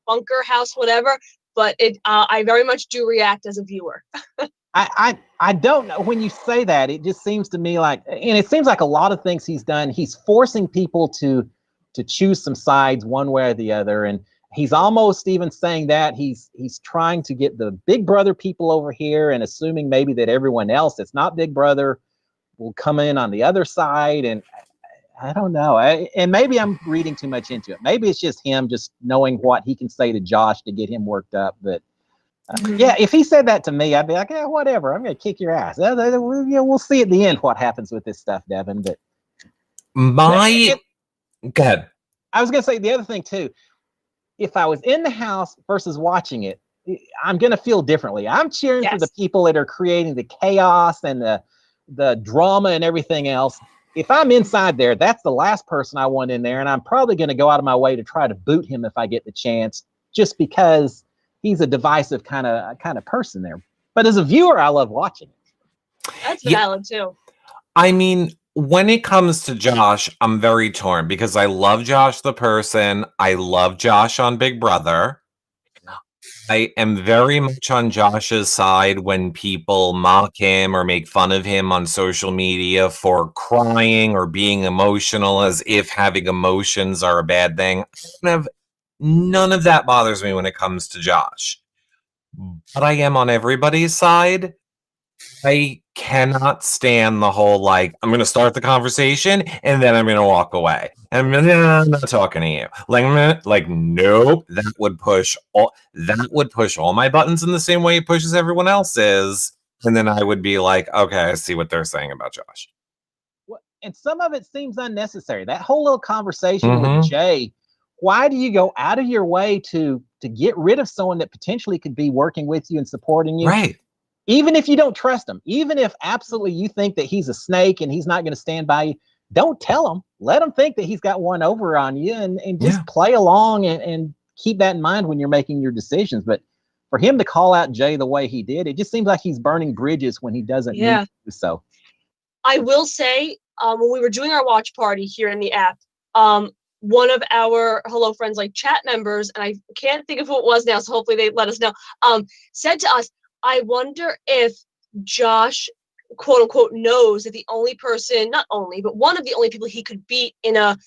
bunker house, whatever. But I very much do react as a viewer. I don't know. When you say that, it just seems to me like, and it seems like a lot of things he's done, he's forcing people to choose some sides one way or the other. And he's almost even saying that he's trying to get the Big Brother people over here and assuming maybe that everyone else that's not Big Brother will come in on the other side. And I don't know. And maybe I'm reading too much into it. Maybe it's just him just knowing what he can say to Josh to get him worked up. But yeah, if he said that to me, I'd be like, yeah, whatever. I'm going to kick your ass. We'll see at the end what happens with this stuff, Devin. But go ahead. I was going to say the other thing too. If I was in the house versus watching it, I'm going to feel differently. I'm cheering for the people that are creating the chaos and the drama and everything else. If I'm inside there, that's the last person I want in there. And I'm probably going to go out of my way to try to boot him if I get the chance, just because he's a divisive kind of person there. But as a viewer, I love watching it. That's valid too. I mean, when it comes to Josh, I'm very torn because I love Josh the person. I love Josh on Big Brother. I am very much on Josh's side when people mock him or make fun of him on social media for crying or being emotional as if having emotions are a bad thing. None of that bothers me when it comes to Josh. But I am on everybody's side. I cannot stand the whole like I'm gonna start the conversation and then I'm gonna walk away. And I'm not talking to you. Like nope. That would push all my buttons in the same way it pushes everyone else's. And then I would be like, okay, I see what they're saying about Josh. And some of it seems unnecessary. That whole little conversation with Jay. Why do you go out of your way to get rid of someone that potentially could be working with you and supporting you? Right. Even if you don't trust him, even if absolutely you think that he's a snake and he's not going to stand by you, don't tell him. Let him think that he's got one over on you and just play along and keep that in mind when you're making your decisions. But for him to call out Jay the way he did, it just seems like he's burning bridges when he doesn't need to do so. I will say, when we were doing our watch party here in the app, one of our Hello Friends like chat members, and I can't think of who it was now, so hopefully they let us know, said to us, I wonder if Josh, quote unquote, knows that the only person, not only, but one of the only people he could beat in a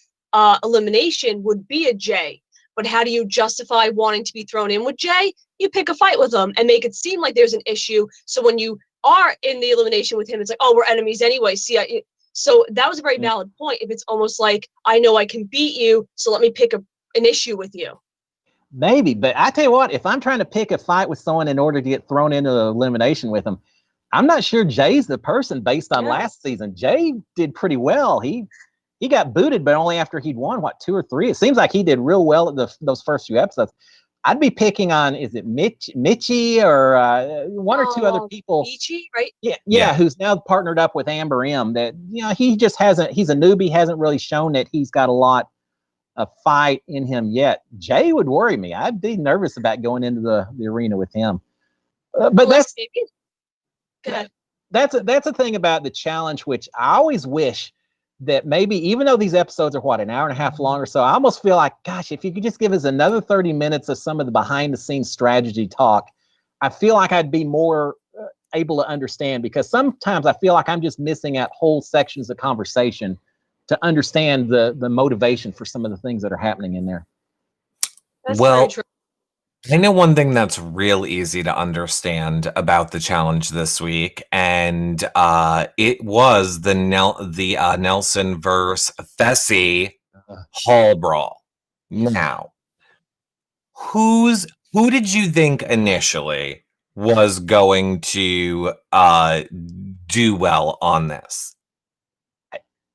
elimination would be a Jay. But how do you justify wanting to be thrown in with Jay? You pick a fight with him and make it seem like there's an issue. So when you are in the elimination with him, it's like, oh, we're enemies anyway. See, so that was a very valid point. If it's almost like, I know I can beat you, so let me pick an issue with you. Maybe, but I tell you what, if I'm trying to pick a fight with someone in order to get thrown into elimination with them, I'm not sure Jay's the person based on last season. Jay did pretty well. He got booted, but only after he'd won, 2 or 3. It seems like he did real well at those first few episodes. I'd be picking on, is it Mitchie or one or two other people? Mitchie, right? Yeah, who's now partnered up with Amber M. That he just hasn't. He's a newbie, hasn't really shown that he's got a lot of fight in him yet. Jay would worry me. I'd be nervous about going into the arena with him. But that's a thing about the challenge, which I always wish that maybe, even though these episodes are an hour and a half long or so, I almost feel like, gosh, if you could just give us another 30 minutes of some of the behind the scenes strategy talk, I feel like I'd be more able to understand, because sometimes I feel like I'm just missing out whole sections of conversation to understand the motivation for some of the things that are happening in there. That's very true. I know one thing that's real easy to understand about the challenge this week, and it was the Nelson versus Fessy hall brawl. Now, who did you think initially was going to do well on this?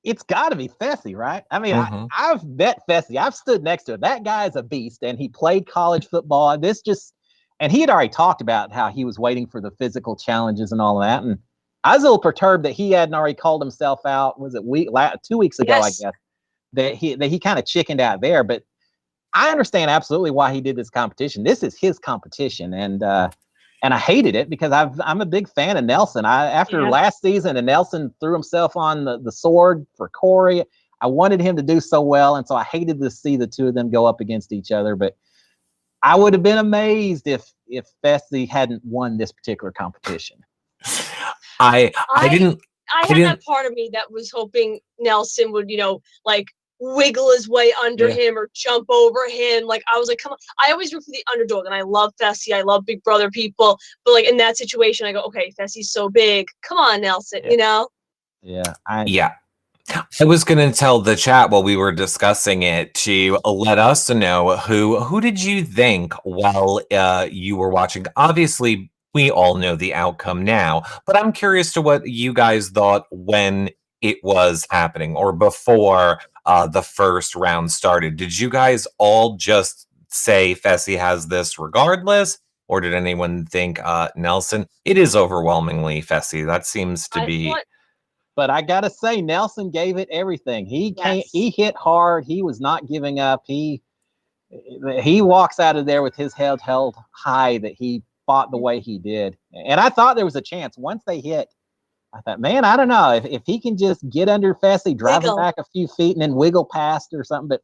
It's got to be Fessy, right? I mean, I've met Fessy. I've stood next to him. That guy is a beast, and he played college football. And he had already talked about how he was waiting for the physical challenges and all of that. And I was a little perturbed that he hadn't already called himself out. Was it 2 weeks ago? I guess that he kind of chickened out there. But I understand absolutely why he did this competition. This is his competition, and I hated it because I'm a big fan of Nelson. After last season, and Nelson threw himself on the sword for Corey, I wanted him to do so well, and so I hated to see the two of them go up against each other. But I would have been amazed if Fessy hadn't won this particular competition. I had that part of me that was hoping Nelson would, wiggle his way under him or jump over him. Like, I was like, come on. I always root for the underdog, and I love Fessy. I love Big Brother people. But in that situation, I go, okay, Fessy's so big. Come on, Nelson, Yeah. I was going to tell the chat while we were discussing it to let us know who did you think while you were watching. Obviously, we all know the outcome now, but I'm curious to what you guys thought when it was happening or before the first round started. Did you guys all just say Fessy has this regardless, or did anyone think Nelson? It is overwhelmingly Fessy. That seems to be. But I gotta say, Nelson gave it everything. He hit hard. He was not giving up. He walks out of there with his head held high that he fought the way he did. And I thought there was a chance once they hit. I thought, man, I don't know if he can just get under Fessy, drive him back a few feet, and then wiggle past or something. But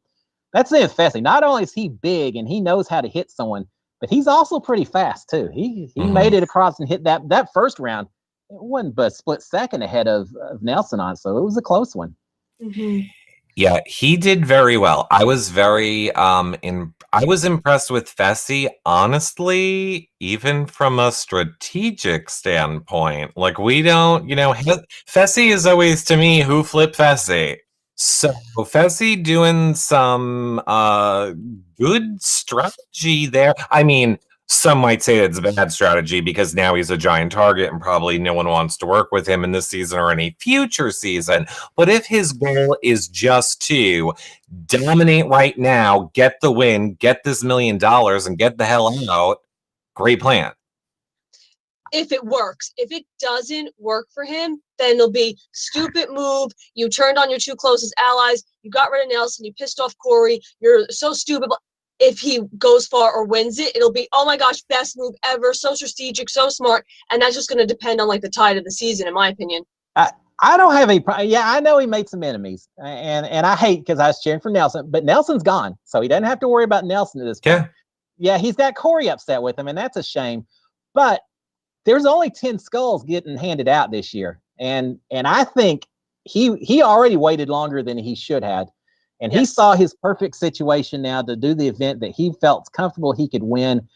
that's it, Fessy. Not only is he big and he knows how to hit someone, but he's also pretty fast too. He made it across and hit that first round. It wasn't but a split second ahead of Nelson on, so it was a close one. Mm-hmm. Yeah, he did very well. I was very I was impressed with Fessy, honestly, even from a strategic standpoint. Like we don't, Fessy is always to me who flipped Fessy. So Fessy doing some good strategy there. I mean, some might say it's a bad strategy because now he's a giant target and probably no one wants to work with him in this season or any future season. But if his goal is just to dominate right now, get the win, get this $1 million, and get the hell out, great plan. If it works. If it doesn't work for him, then it'll be stupid move. You turned on your two closest allies. You got rid of Nelson. You pissed off Corey. You're so stupid. If he goes far or wins it, it'll be, oh my gosh, best move ever. So strategic, so smart. And that's just going to depend on like the tide of the season, in my opinion. I don't have any problem. Yeah, I know he made some enemies. And I hate because I was cheering for Nelson. But Nelson's gone. So he doesn't have to worry about Nelson at this point. Yeah, he's got Corey upset with him. And that's a shame. But there's only 10 skulls getting handed out this year. And I think he already waited longer than he should have. And he saw his perfect situation now to do the event that he felt comfortable he could win.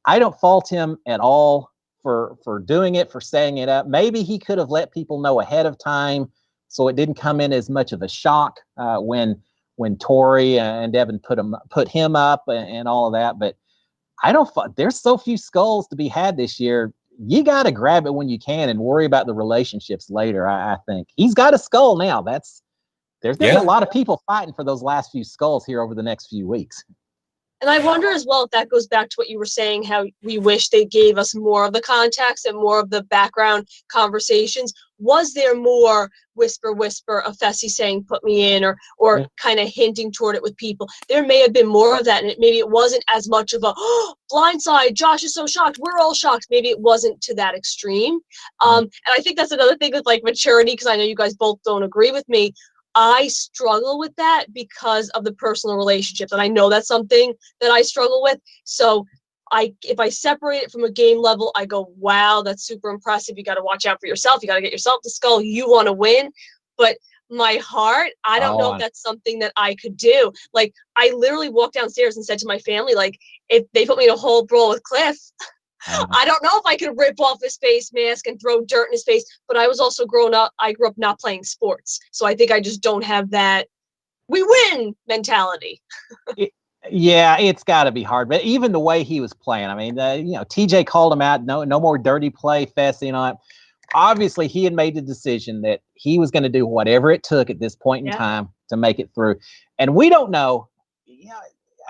I don't fault him at all for doing it, for setting it up. Maybe he could have let people know ahead of time so it didn't come in as much of a shock when Tori and Devin put him up and all of that. But there's so few skulls to be had this year. You got to grab it when you can and worry about the relationships later. I think he's got a skull now. There's going to be a lot of people fighting for those last few skulls here over the next few weeks. And I wonder as well if that goes back to what you were saying, how we wish they gave us more of the context and more of the background conversations. Was there more whisper of Fessy saying, put me in, or kind of hinting toward it with people? There may have been more of that, and maybe it wasn't as much of a blindside. Josh is so shocked. We're all shocked. Maybe it wasn't to that extreme. And I think that's another thing with like maturity, because I know you guys both don't agree with me. I struggle with that because of the personal relationships. And I know that's something that I struggle with. So if I separate it from a game level, I go, wow, that's super impressive. You got to watch out for yourself. You got to get yourself the skull. You want to win. But my heart, I don't know if that's something that I could do. Like, I literally walked downstairs and said to my family, like, if they put me in a whole brawl with Cliff, I don't know if I could rip off his face mask and throw dirt in his face, but I was also I grew up not playing sports. So I think I just don't have that we win mentality. It's got to be hard. But even the way he was playing, I mean, TJ called him out. No more dirty play, Fessy and all that. Obviously, he had made the decision that he was going to do whatever it took at this point in time to make it through. And we don't know.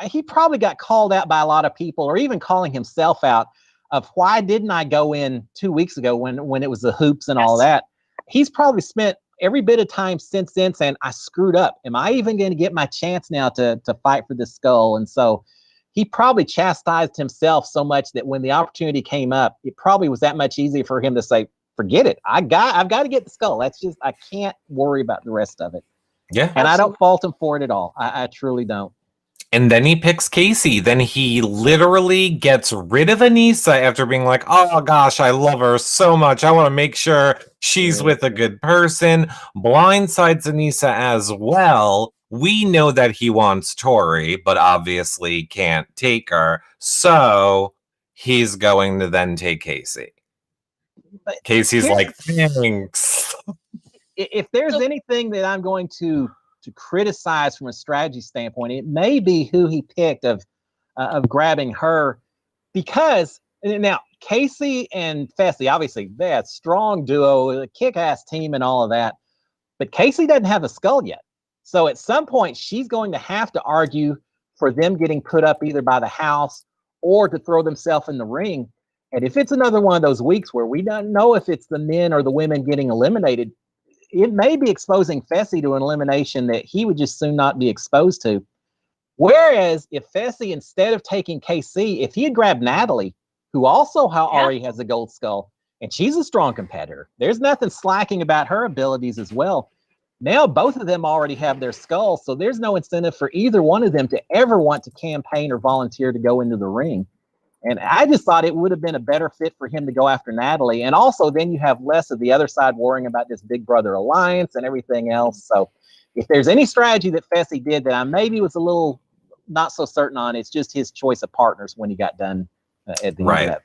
He probably got called out by a lot of people, or even calling himself out of why didn't I go in 2 weeks ago when it was the hoops and all that. He's probably spent every bit of time since then saying, I screwed up. Am I even going to get my chance now to fight for this skull? And so he probably chastised himself so much that when the opportunity came up, it probably was that much easier for him to say, forget it. I've got to get the skull. I can't worry about the rest of it. Yeah. And I don't fault him for it at all. I truly don't. And then he picks Casey. Then he literally gets rid of Anissa after being like, oh gosh, I love her so much. I want to make sure she's with a good person. Blindsides Anissa as well. We know that he wants Tori, but obviously can't take her. So he's going to then take Casey. But Casey's like, thanks. If there's anything that I'm going to criticize from a strategy standpoint, it may be who he picked of grabbing her, because now Casey and Fessy, obviously they're a strong duo, a kick-ass team and all of that, but Casey doesn't have a skull yet. So at some point she's going to have to argue for them getting put up either by the house or to throw themselves in the ring. And if it's another one of those weeks where we don't know if it's the men or the women getting eliminated, it may be exposing Fessy to an elimination that he would just soon not be exposed to. Whereas if Fessy, instead of taking KC, if he had grabbed Natalie, who also already has a gold skull, and she's a strong competitor, there's nothing slacking about her abilities as well. Now both of them already have their skulls, so there's no incentive for either one of them to ever want to campaign or volunteer to go into the ring. And I just thought it would have been a better fit for him to go after Natalie. And also then you have less of the other side worrying about this Big Brother alliance and everything else. So if there's any strategy that Fessy did that I maybe was a little not so certain on, it's just his choice of partners when he got done at the end of that.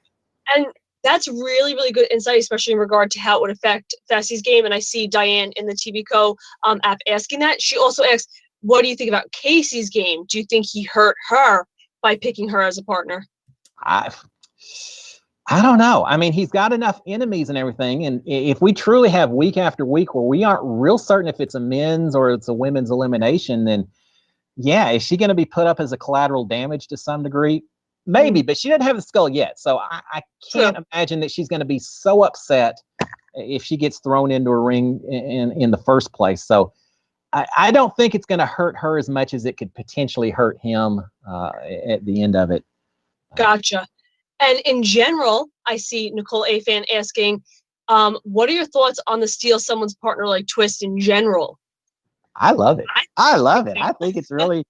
And that's really, really good insight, especially in regard to how it would affect Fessy's game. And I see Diane in the TV Co app asking that. She also asks, what do you think about Casey's game? Do you think he hurt her by picking her as a partner? I don't know. I mean, he's got enough enemies and everything. And if we truly have week after week where we aren't real certain if it's a men's or it's a women's elimination, then yeah, is she going to be put up as a collateral damage to some degree? Maybe, but she doesn't have the skull yet. So I can't imagine that she's going to be so upset if she gets thrown into a ring in the first place. So I don't think it's going to hurt her as much as it could potentially hurt him at the end of it. Gotcha. And in general, I see Nicole A. Fan asking, what are your thoughts on the steal someone's partner like twist in general? I love it. I love it. I think it's really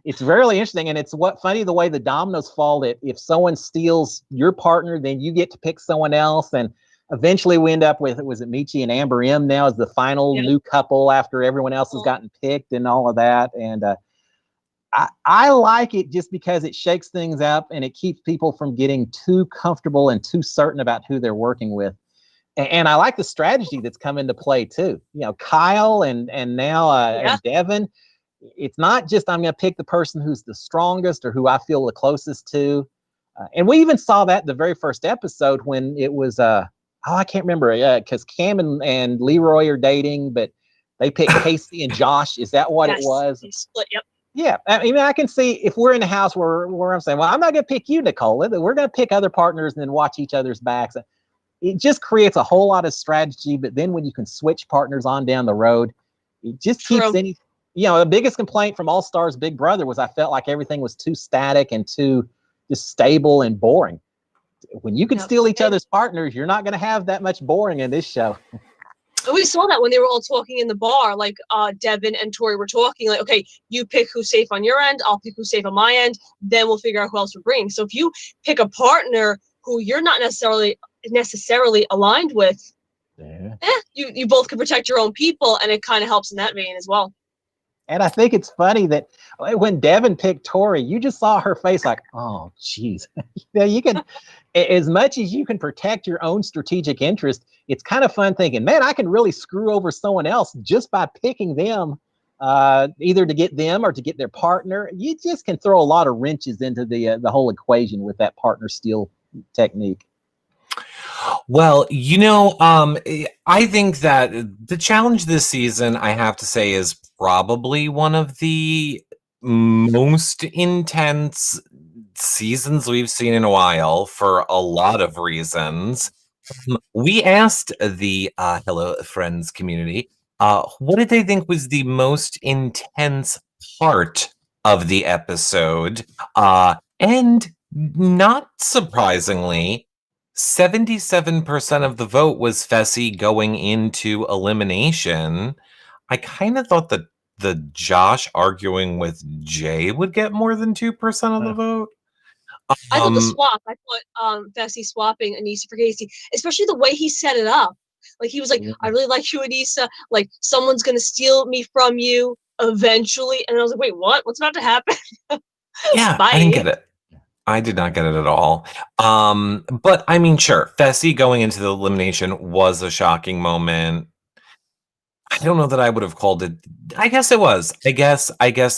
interesting. And it's funny the way the dominoes fall, that if someone steals your partner, then you get to pick someone else. And eventually we end up with, was it Michi and Amber M now as the final new couple after everyone else has gotten picked and all of that. And I like it just because it shakes things up and it keeps people from getting too comfortable and too certain about who they're working with. And I like the strategy that's come into play too. You know, Kyle and now and Devin. It's not just I'm going to pick the person who's the strongest or who I feel the closest to. And we even saw that the very first episode when it was I can't remember because Cam and Leroy are dating, but they picked Casey and Josh. Is that what it was? They split. Yep. Yeah, I mean, I can see if we're in a house where I'm saying, well, I'm not going to pick you, Nicole. We're going to pick other partners and then watch each other's backs. It just creates a whole lot of strategy. But then when you can switch partners on down the road, it just keeps any. You know, the biggest complaint from All Stars Big Brother was I felt like everything was too static and too just stable and boring. When you can steal each other's partners, you're not going to have that much boring in this show. We saw that when they were all talking in the bar, like Devin and Tori were talking, like, okay, you pick who's safe on your end, I'll pick who's safe on my end, then we'll figure out who else we're bringing. So if you pick a partner who you're not necessarily aligned with, you both can protect your own people, and it kind of helps in that vein as well. And I think it's funny that when Devin picked Tori, you just saw her face like, oh, geez. You can, as much as you can protect your own strategic interest, it's kind of fun thinking, man, I can really screw over someone else just by picking them, either to get them or to get their partner. You just can throw a lot of wrenches into the whole equation with that partner steal technique. Well, you know, I think that the challenge this season, I have to say, is probably one of the most intense seasons we've seen in a while for a lot of reasons. We asked the Hello Friends community, what did they think was the most intense part of the episode? And not surprisingly, 77% of the vote was Fessy going into elimination. I kind of thought that the Josh arguing with Jay would get more than 2% of the vote. I thought the swap. I thought Fessy swapping Anissa for Casey, especially the way he set it up. Like he was like, I really like you, Anissa. Like someone's gonna steal me from you eventually. And I was like, wait, what? What's about to happen? Yeah, I didn't get it. I did not get it at all. But I mean, sure, Fessy going into the elimination was a shocking moment. I don't know that I would have called it. I guess it was. I guess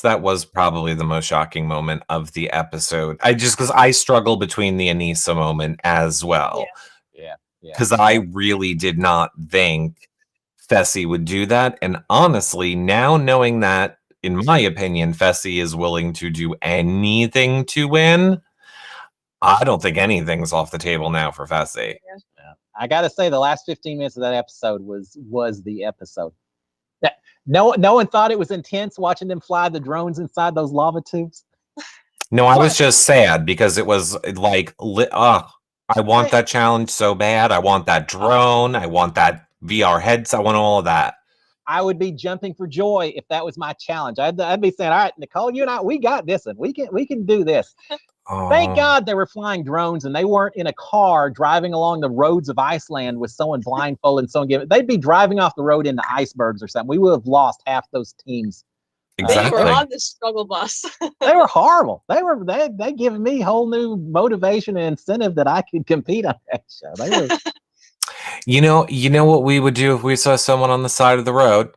that was probably the most shocking moment of the episode. Because I struggle between the Anissa moment as well. Yeah. Because I really did not think Fessy would do that. And honestly, now knowing that, in my opinion, Fessy is willing to do anything to win, I don't think anything's off the table now for Fessy. Yeah. I got to say, the last 15 minutes of that episode was the episode. No one thought it was intense watching them fly the drones inside those lava tubes. No, I was just sad because it was like, I want that challenge so bad. I want that drone. I want that VR headset. I want all of that. I would be jumping for joy if that was my challenge. I'd be saying, all right, Nicole, you and I, we got this one. We can do this. Thank Oh. God they were flying drones and they weren't in a car driving along the roads of Iceland with someone blindfolded and someone giving. They'd be driving off the road into icebergs or something. We would have lost half those teams. Exactly. They were on the struggle bus. They were horrible. They given me whole new motivation and incentive that I could compete on that show. They were. You know what we would do if we saw someone on the side of the road?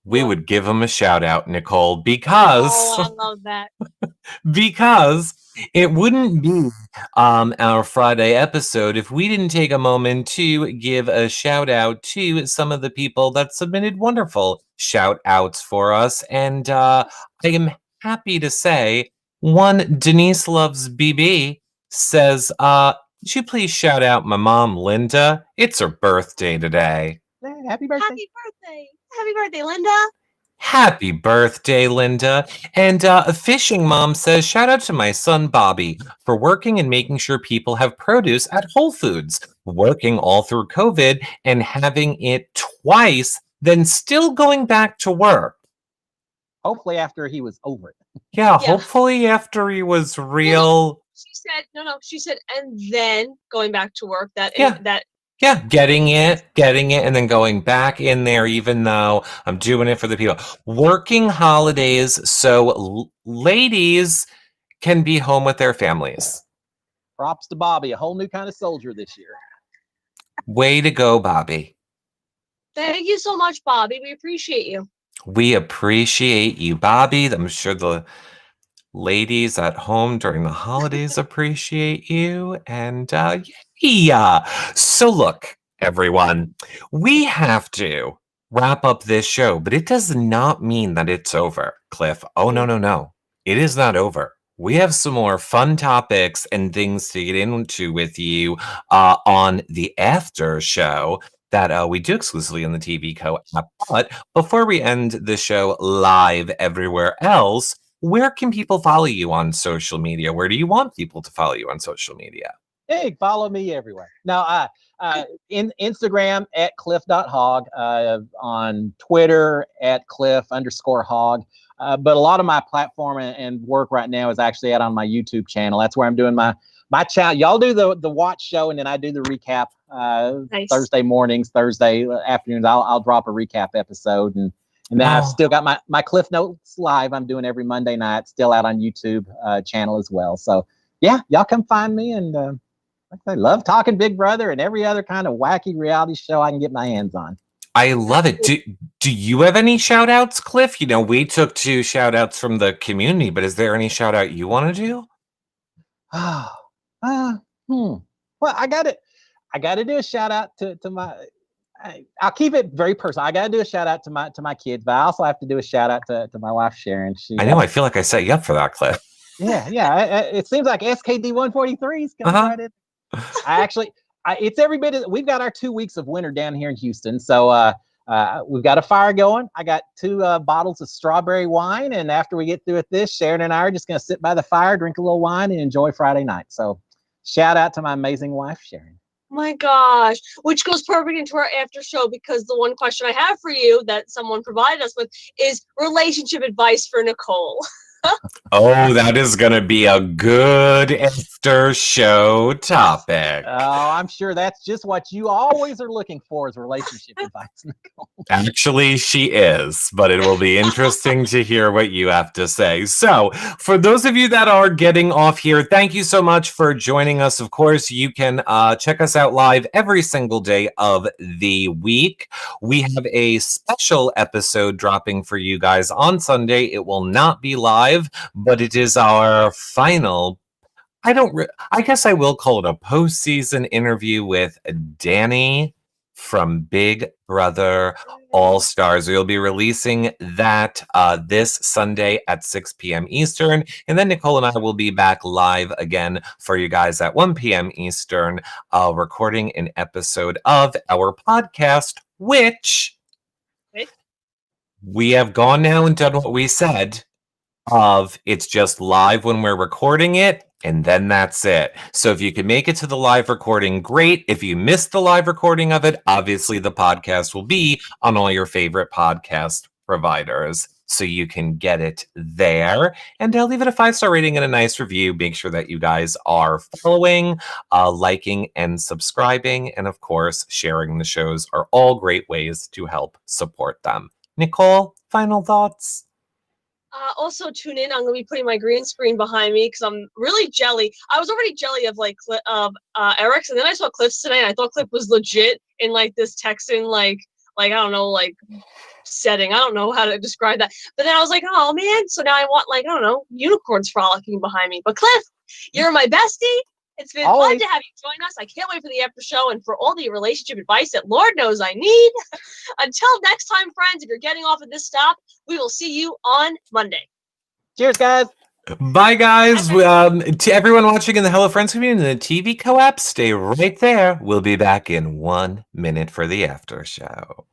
We What? would give them a shout out, Nicole, because Oh, I love that. because it wouldn't be our Friday episode if we didn't take a moment to give a shout out to some of the people that submitted wonderful shout outs for us. And I am happy to say one, Denise Loves BB says, could you please shout out my mom, Linda? It's her birthday today. Hey, happy birthday. Happy birthday. Happy birthday, Linda. Happy birthday, Linda. And a fishing mom says, shout out to my son, Bobby, for working and making sure people have produce at Whole Foods, working all through COVID and having it twice, then still going back to work. Hopefully after he was over it. Yeah, Yeah. hopefully after he was real. She said, no, she said, and then going back to work. Yeah. That Yeah, getting it, and then going back in there, even though I'm doing it for the people. Working holidays so ladies can be home with their families. Props to Bobby, a whole new kind of soldier this year. Way to go, Bobby. Thank you so much, Bobby. We appreciate you. We appreciate you, Bobby. I'm sure the ladies at home during the holidays appreciate you. And yeah. So look, everyone, we have to wrap up this show, but it does not mean that it's over, Cliff. Oh, no. It is not over. We have some more fun topics and things to get into with you on the after show that we do exclusively on the TV Co app. But before we end the show live everywhere else, where can people follow you on social media? Where do you want people to follow you on social media? Hey, follow me everywhere. Now, in Instagram at cliff.hogg, on Twitter at cliff_hogg. But a lot of my platform and work right now is actually out on my YouTube channel. That's where I'm doing my channel. Y'all do the watch show, and then I do the recap Nice. Thursday mornings, Thursday afternoons. I'll drop a recap episode, and then I've still got my Cliff Notes Live I'm doing every Monday night, still out on YouTube channel as well. So yeah, y'all come find me, and I love talking Big Brother and every other kind of wacky reality show I can get my hands on. I love it. Do you have any shout outs, Cliff? You know, we took 2 shout outs from the community, but is there any shout out you want to do? Well, I gotta do a shout out to my. I'll keep it very personal. I gotta do a shout out to my kids, but I also have to do a shout out to my wife Sharon. I know. I feel like I set you up for that, Cliff. Yeah. It seems like SKD 143 is coming right in. It's every bit. We've got our 2 weeks of winter down here in Houston, so we've got a fire going. I got 2 bottles of strawberry wine, and after we get through with this, Sharon and I are just gonna sit by the fire, drink a little wine, and enjoy Friday night. So, shout out to my amazing wife Sharon. My gosh, which goes perfect into our after show, because the one question I have for you that someone provided us with is relationship advice for Nicole. Oh, that is going to be a good after show topic. Oh, I'm sure that's just what you always are looking for is relationship advice, Nicole. Actually, she is, but it will be interesting to hear what you have to say. So, for those of you that are getting off here, thank you so much for joining us. Of course, you can check us out live every single day of the week. We have a special episode dropping for you guys on Sunday. It will not be live, but it is our final, I guess I will call it a postseason interview with Danny from Big Brother All Stars. We'll be releasing that this Sunday at 6 p.m. Eastern. And then Nicole and I will be back live again for you guys at 1 p.m. Eastern, recording an episode of our podcast, which we have gone now and done what we said. It's just live when we're recording it, and then that's it. So if you can make it to the live recording, great. If you missed the live recording of it, obviously the podcast will be on all your favorite podcast providers. so you can get it there. And leave it a 5-star rating and a nice review. Make sure that you guys are following, liking, and subscribing. And of course, sharing the shows are all great ways to help support them. Nicole, final thoughts? Also tune in. I'm gonna be putting my green screen behind me because I'm really jelly. I was already jelly of like Eric's, and then I saw Cliff's today, and I thought Cliff was legit in like this Texan like I don't know like setting. I don't know how to describe that. But then I was like, oh man, so now I want like I don't know unicorns frolicking behind me. But Cliff, you're my bestie. It's been fun to have you join us. I can't wait for the after show and for all the relationship advice that Lord knows I need. Until next time, friends, if you're getting off at this stop, we will see you on Monday. Cheers, guys. Bye, guys. To everyone watching in the Hello Friends community and the TV co-op, stay right there. We'll be back in 1 minute for the after show.